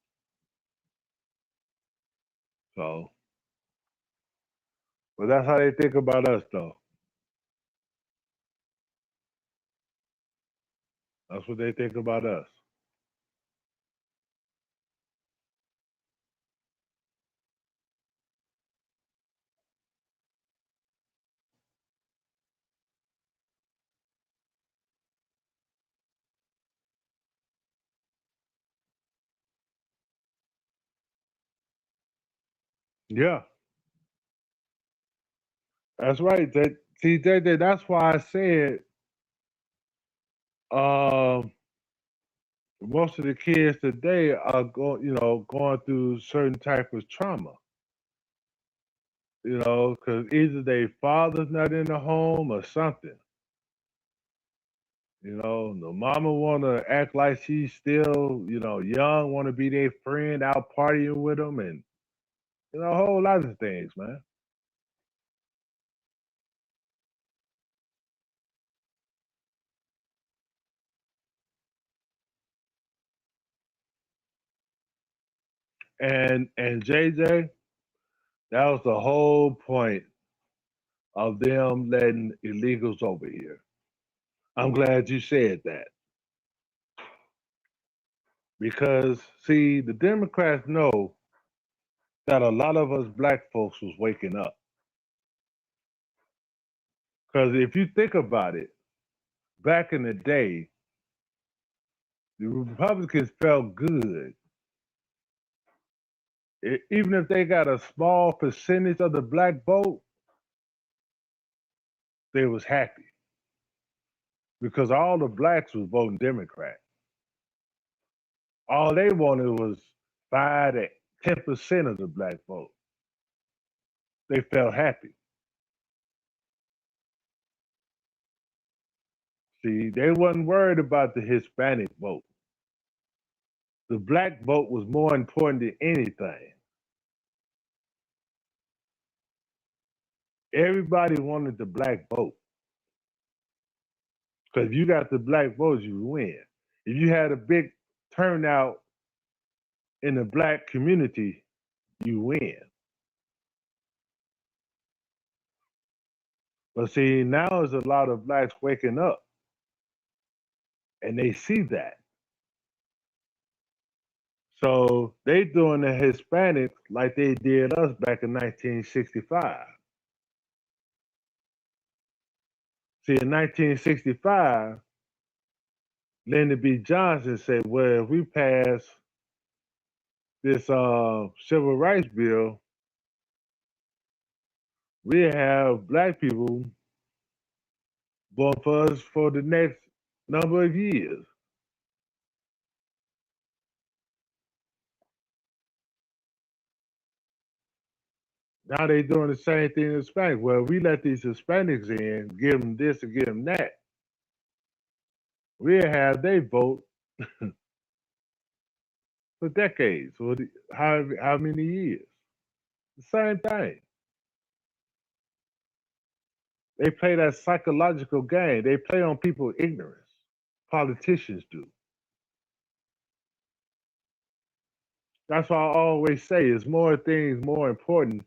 so but that's how they think about us, though. That's what they think about us. Yeah, that's right. See, that's why I said um, most of the kids today are going through certain type of trauma. Because either their father's not in the home or something. The mama want to act like she's still, young, want to be their friend, out partying with them, and a whole lot of things, man. And JJ, that was the whole point of them letting illegals over here. I'm glad you said that. Because see, the Democrats know that a lot of us black folks was waking up. Because if you think about it, back in the day, the Republicans felt good. Even if they got a small percentage of the black vote, they was happy because all the blacks was voting Democrat. All they wanted was 5 to 10% of the black vote. They felt happy. See, they wasn't worried about the Hispanic vote. The black vote was more important than anything. Everybody wanted the black vote because if you got the black votes, you win. If you had a big turnout in the black community, you win. But see, now there's a lot of blacks waking up and they see that. So they doing the Hispanics like they did us back in 1965. See, in 1965, Lyndon B. Johnson said, well, if we pass this civil rights bill, we have black people born for us for the next number of years. Now they doing the same thing in Hispanic. Well, we let these Hispanics in, give them this and give them that. We'll have they vote for decades or how many years. The same thing. They play that psychological game. They play on people's ignorance. Politicians do. That's why I always say it's more things more important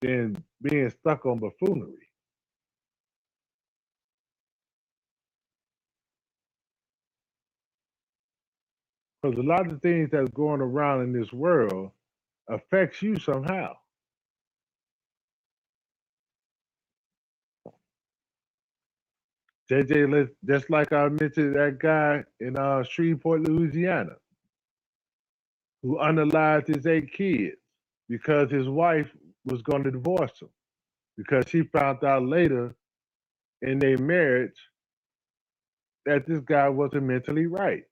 than being stuck on buffoonery. Because a lot of things that's going around in this world affects you somehow. JJ, just like I mentioned, that guy in Shreveport, Louisiana, who unalived his 8 kids because his wife was going to divorce him because she found out later in their marriage that this guy wasn't mentally right.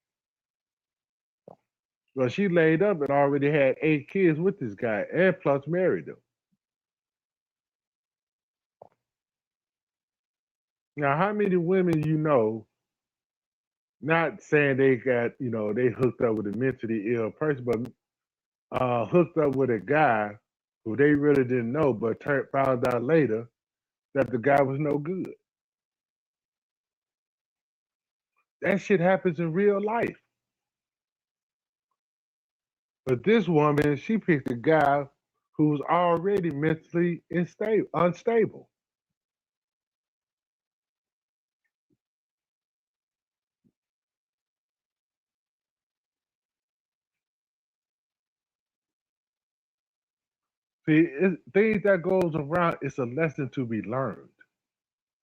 Well, she laid up and already had 8 kids with this guy and plus married him. Now, how many women you know, not saying they got, they hooked up with a mentally ill person, but hooked up with a guy who they really didn't know, but found out later that the guy was no good. That shit happens in real life. But this woman, she picked a guy who's already mentally unstable. See, things that goes around, it's a lesson to be learned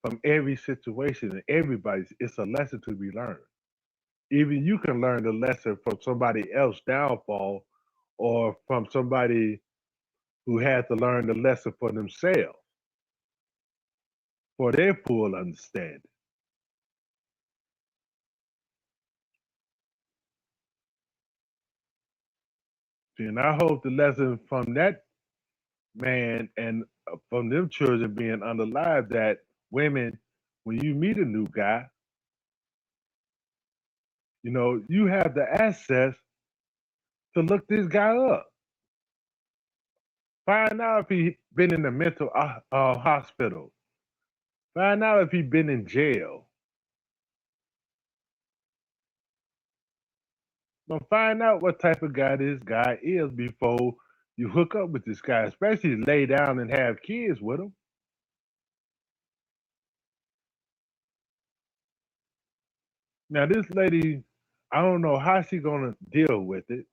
from every situation and everybody's. It's a lesson to be learned. Even you can learn the lesson from somebody else's downfall or from somebody who had to learn the lesson for themselves for their full understanding. See, and I hope the lesson from that man and from them children being unalive that women, when you meet a new guy, you have the access to look this guy up. Find out if he been in a mental hospital. Find out if he been in jail. But find out what type of guy this guy is before you hook up with this guy, especially lay down and have kids with him. Now, this lady, I don't know how she gonna deal with it.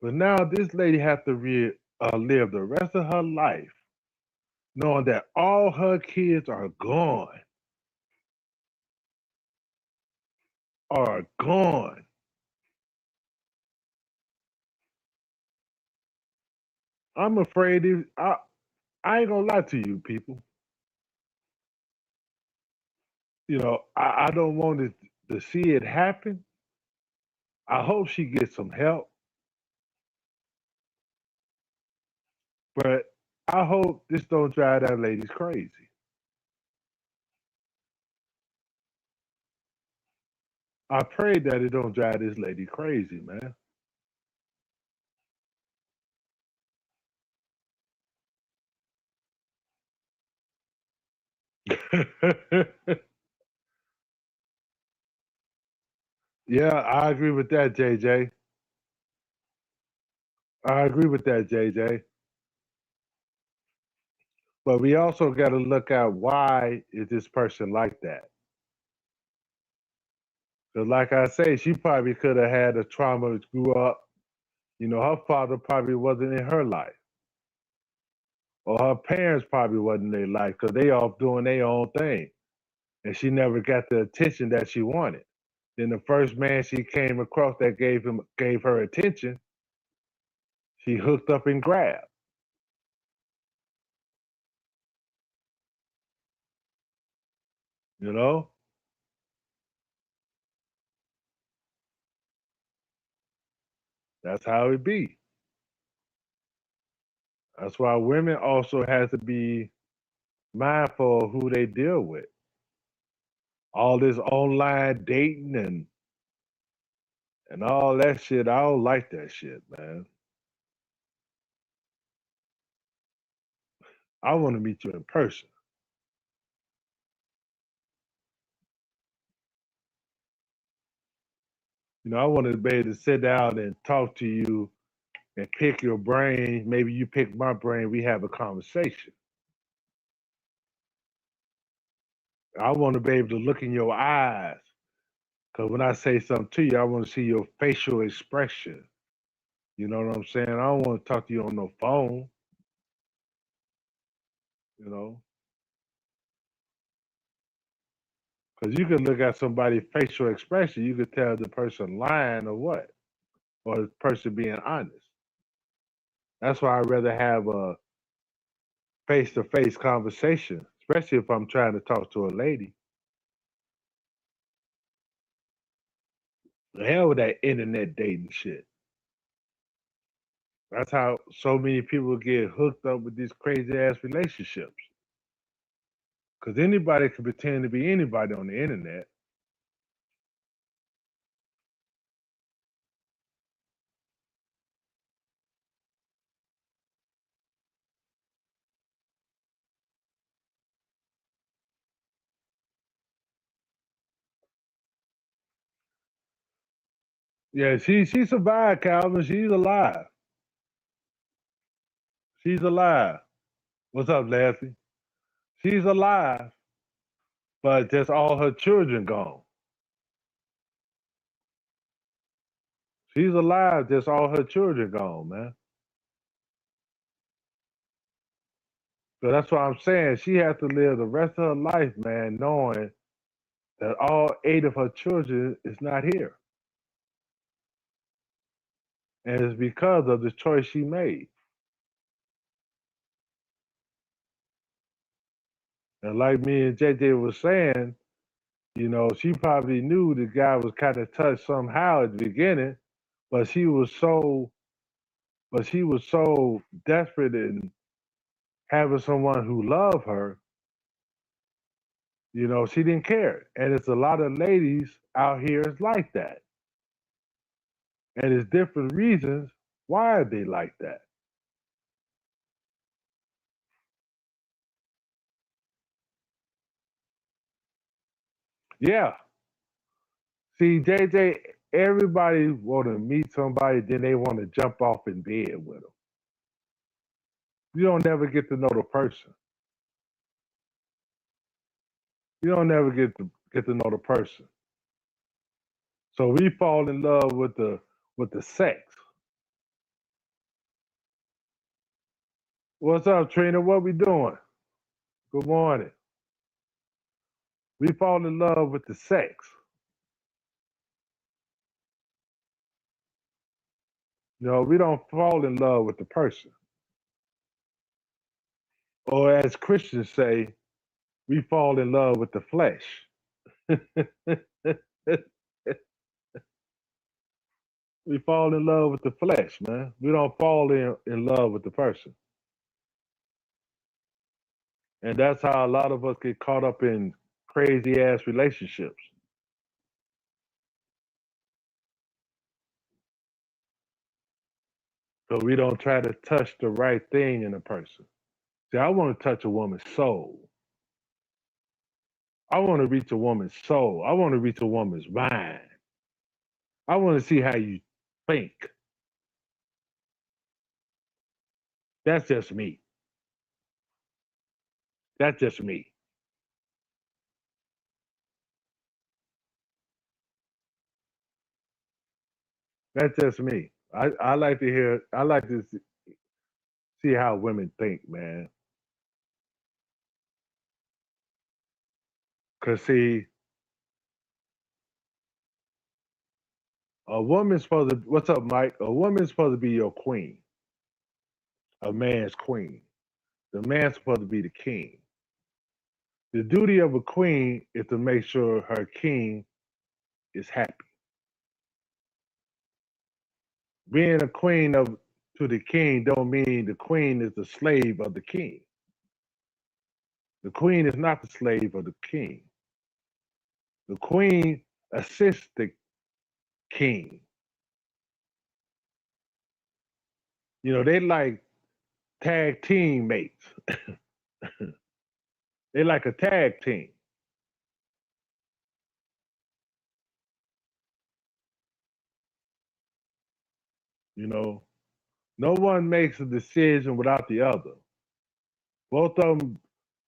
But now this lady have to live the rest of her life knowing that all her kids are gone. I'm afraid I ain't gonna lie to you people. I don't want to see it happen. I hope she gets some help, but I hope this don't drive that lady crazy. I pray that it don't drive this lady crazy, man. Yeah, I agree with that, JJ. I agree with that, JJ. But we also got to look at why is this person like that? Because, like I say, she probably could have had a trauma, grew up. Her father probably wasn't in her life, or her parents probably wasn't in their life because they off doing their own thing, and she never got the attention that she wanted. Then the first man she came across that gave her attention, she hooked up and grabbed. You know, that's how it be. That's why women also has to be mindful of who they deal with. All this online dating and all that shit. I don't like that shit, man. I want to meet you in person. I want to be able to sit down and talk to you and pick your brain. Maybe you pick my brain. We have a conversation. I want to be able to look in your eyes because when I say something to you, I want to see your facial expression. You know what I'm saying? I don't want to talk to you on no phone. You know, because you can look at somebody's facial expression, you could tell the person lying or what, or the person being honest. That's why I'd rather have a face to face conversation, especially if I'm trying to talk to a lady. The hell with that internet dating shit. That's how so many people get hooked up with these crazy ass relationships. Because anybody can pretend to be anybody on the internet. Yeah, she survived, Calvin. She's alive. She's alive. What's up, Lassie? She's alive, but just all her children gone. She's alive, just all her children gone, man. So that's what I'm saying. She has to live the rest of her life, man, knowing that all eight of her children is not here. And it's because of the choice she made. And like me and JJ was saying, she probably knew the guy was kind of touched somehow at the beginning, but she was so desperate in having someone who loved her, she didn't care. And it's a lot of ladies out here is like that. And it's different reasons why they like that. Yeah. See, JJ, everybody want to meet somebody, then they want to jump off in bed with them. You don't never get to know the person. You don't never get to know the person. So we fall in love with the sex. What's up, Trina? What we doing? Good morning. We fall in love with the sex. We don't fall in love with the person. Or as Christians say, we fall in love with the flesh. We fall in love with the flesh, man. We don't fall in love with the person. And that's how a lot of us get caught up in crazy ass relationships. So we don't try to touch the right thing in a person. See, I want to touch a woman's soul. I want to reach a woman's soul. I want to reach a woman's mind. I want to see how you think. That's just me. That's just me. That's just me. I like to hear, I like to see how women think, man. Because, see, a woman's supposed to, what's up, Mike? A woman's supposed to be your queen, a man's queen. The man's supposed to be the king. The duty of a queen is to make sure her king is happy. Being a queen of to the king don't mean the queen is the slave of the king. The queen is not the slave of the king. The queen assists the king. They like tag team mates. They like a tag team. You know, no one makes a decision without the other. Both of them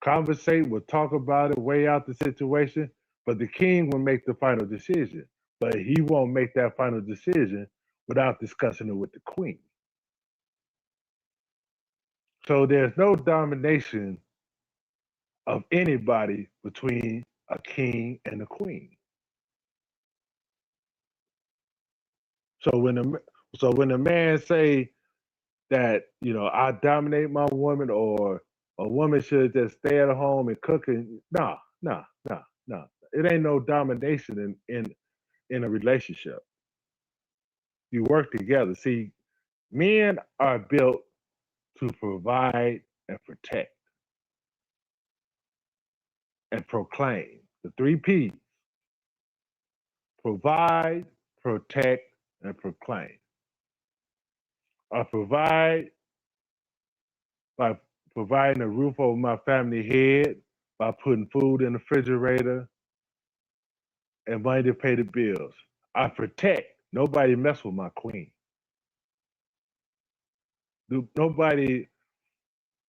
conversate, will talk about it, weigh out the situation, but the king will make the final decision. But he won't make that final decision without discussing it with the queen. So there's no domination of anybody between a king and a queen. So when a man say that I dominate my woman, or a woman should just stay at home and cook, and no, it ain't no domination in a relationship. You work together. See, men are built to provide and protect and proclaim. The three P's: provide, protect, and proclaim. I provide by providing a roof over my family head, by putting food in the refrigerator and money to pay the bills. I protect. Nobody mess with my queen. Nobody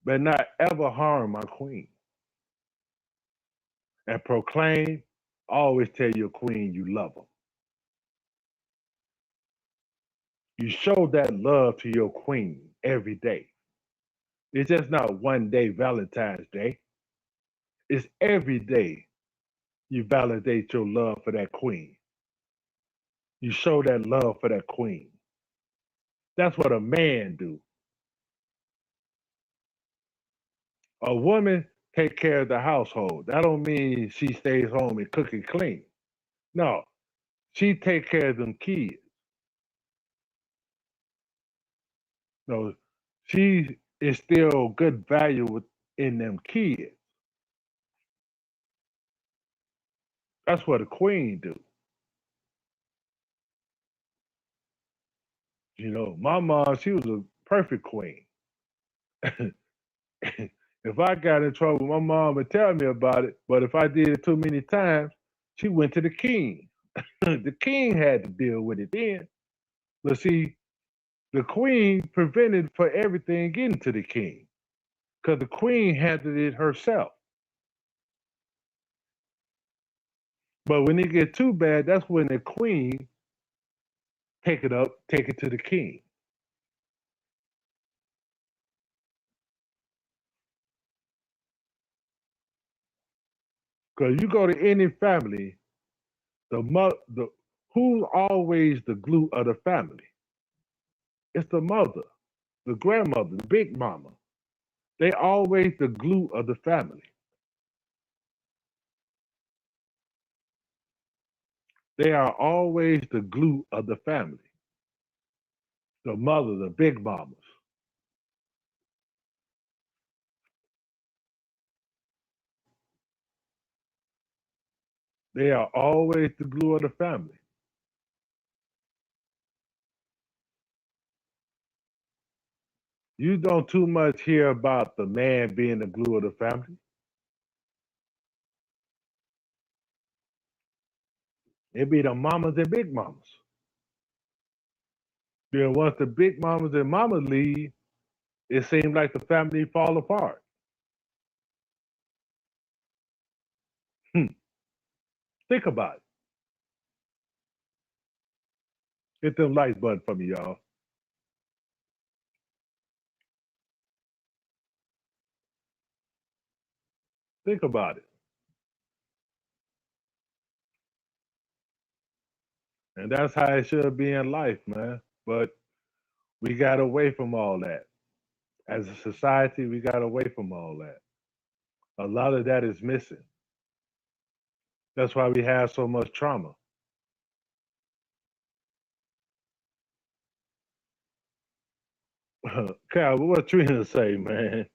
better not ever harm my queen. And proclaim, always tell your queen you love her. You show that love to your queen every day. It's just not one day, Valentine's Day. It's every day you validate your love for that queen. You show that love for that queen. That's what a man do. A woman take care of the household. That don't mean she stays home and cook and clean. No, she take care of them kids. No, she instill good value in them kids. That's what a queen do. My mom, she was a perfect queen. If I got in trouble, my mom would tell me about it. But if I did it too many times, she went to the king. The king had to deal with it then. But see, the queen prevented for everything getting to the king, because the queen handled it herself. But when it get too bad, that's when the queen take it up, take it to the king. Because you go to any family, the who's always the glue of the family? It's the mother, the grandmother, the big mama. They always the glue of the family. They are always the glue of the family. The mother, the big mamas. They are always the glue of the family. You don't too much hear about the man being the glue of the family. It be the mamas and big mamas. Then once the big mamas and mamas leave, it seems like the family fall apart. Hmm. Think about it. Hit them like button for me, y'all. Think about it. And that's how it should be in life, man. But we got away from all that. As a society, we got away from all that. A lot of that is missing. That's why we have so much trauma. Kyle, what Trina say, man?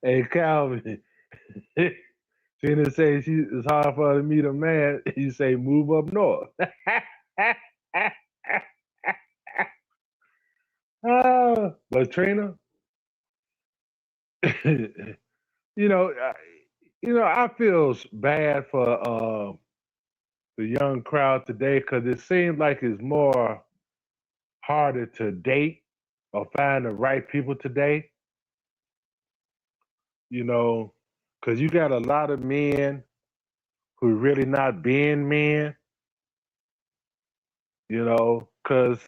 Hey, Calvin. Trina say it's hard for her to meet a man. You say move up north. But Trina, you know, I feel bad for the young crowd today because it seems like it's more harder to date or find the right people today. You know, because you got a lot of men who really not being men. Because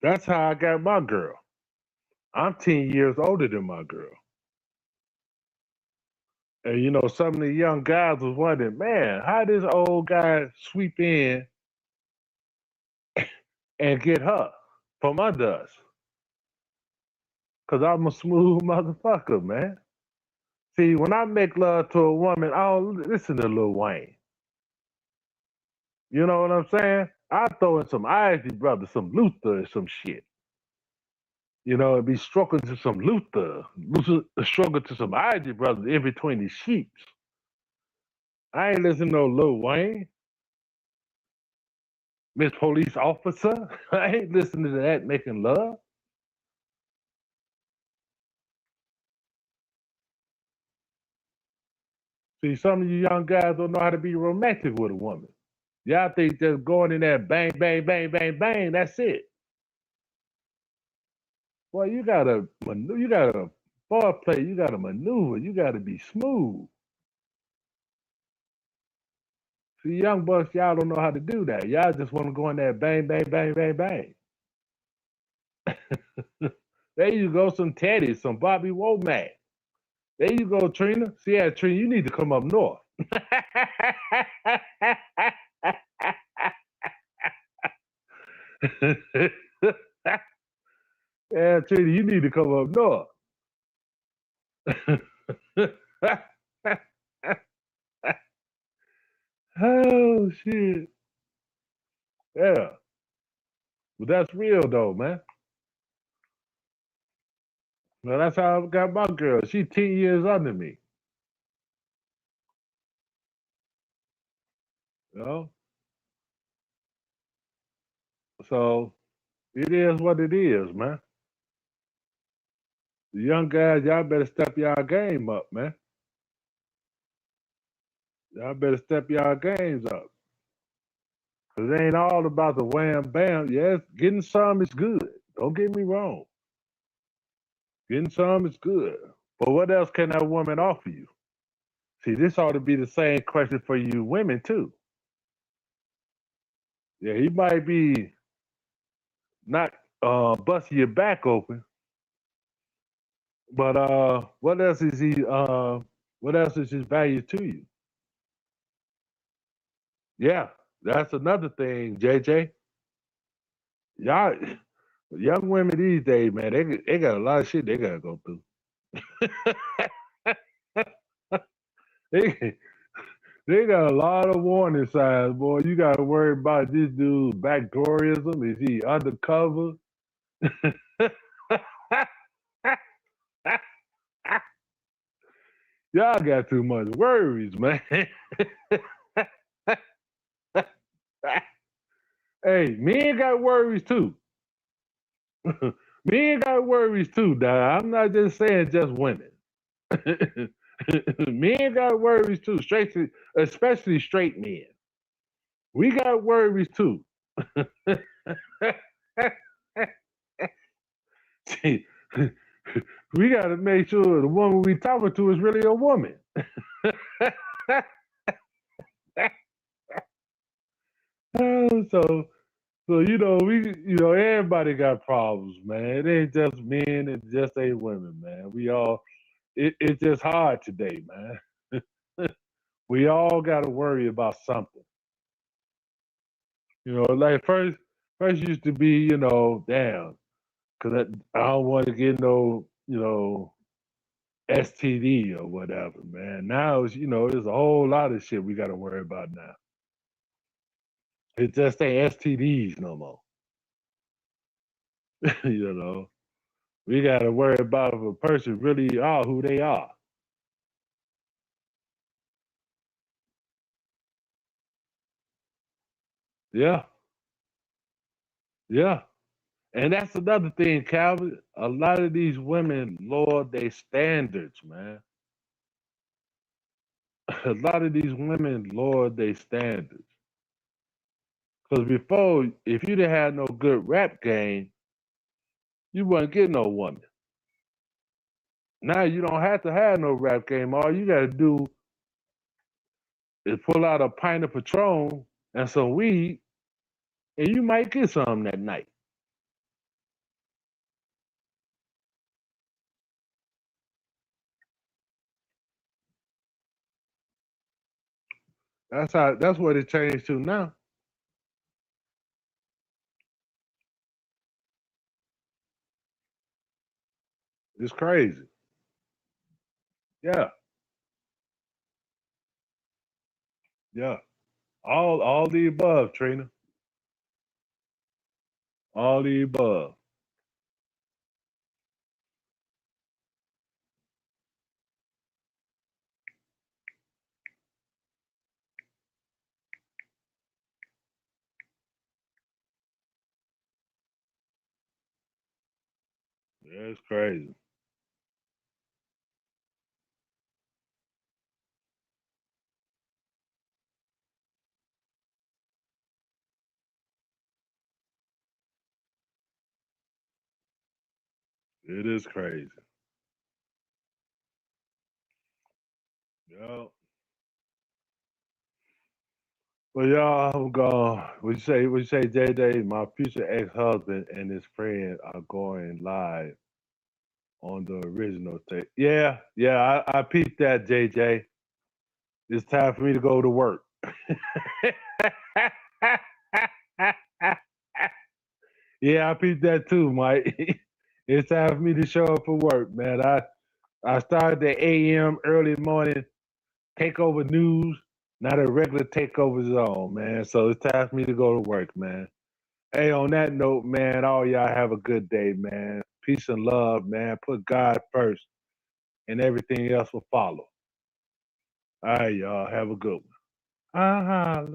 that's how I got my girl. I'm 10 years older than my girl. And some of the young guys was wondering, man, how this old guy sweep in and get her from under us? Cause I'm a smooth motherfucker, man. See, when I make love to a woman, I don't listen to Lil Wayne. You know what I'm saying? I throw in some Isley Brothers, some Luther, and some shit. And be stroking to some Luther, stroking to some Isley Brothers in between the sheets. I ain't listening to no Lil Wayne, Miss Police Officer. I ain't listening to that making love. See, some of you young guys don't know how to be romantic with a woman. Y'all think just going in there, bang, bang, bang, bang, bang, that's it. Well, you gotta foreplay, you gotta maneuver, you gotta be smooth. See, young bucks, y'all don't know how to do that. Y'all just want to go in there, bang, bang, bang, bang, bang. There you go, some Teddy, some Bobby Womack. There you go, Trina. See, yeah, Trina, you need to come up north. Yeah, Trina, you need to come up north. Oh shit. Yeah. But that's real though, man. Well, that's how I got my girl. She 10 years under me. You know? So it is what it is, man. The young guys, y'all better step y'all game up, man. Y'all better step y'all games up. Cause it ain't all about the wham bam. Yes, getting some is good. Don't get me wrong. Getting some is good. But what else can that woman offer you? See, this ought to be the same question for you women too. Yeah, he might be not busting your back open, but what else is he? What else is his value to you? Yeah, that's another thing, JJ. Y'all, young women these days, man, they got a lot of shit they gotta go through. they, they got a lot of warning signs, boy. You gotta worry about this dude's backdoorism. Is he undercover? Y'all got too much worries, man. Hey, men got worries too. Men got worries too, dog. I'm not just saying just women. Men got worries too, especially straight men. We got worries too. See, we got to make sure the woman we talking to is really a woman. so, so everybody got problems, man. It ain't just men, it just ain't women, man. It's just hard today, man. We all got to worry about something. Like first used to be, damn, because I don't want to get no, STD or whatever, man. Now it's, there's a whole lot of shit we got to worry about now. It just ain't STDs no more. you know, we got to worry about if a person really are who they are. Yeah, yeah. And that's another thing, Calvin. A lot of these women lower their standards, man. A lot of these women lower their standards. Because before, if you didn't have no good rap game, you wouldn't get no woman. Now you don't have to have no rap game. All you got to do is pull out a pint of Patron and some weed, and you might get some that night. That's what it changed to now. It's crazy. Yeah, yeah. All the above, Trina. All the above. Yeah, it's crazy. It is crazy. Yeah. Well, y'all, I'm gone. What you say, JJ? My future ex-husband and his friend are going live on the original tape. Yeah, yeah, I peeped that, JJ. It's time for me to go to work. Yeah, I peeped that too, Mike. It's time for me to show up for work, man. I started the AM early morning takeover news, not a regular takeover zone, man. So it's time for me to go to work, man. Hey, on that note, man, all y'all have a good day, man. Peace and love, man. Put God first, and everything else will follow. All right, y'all. Have a good one. Uh-huh.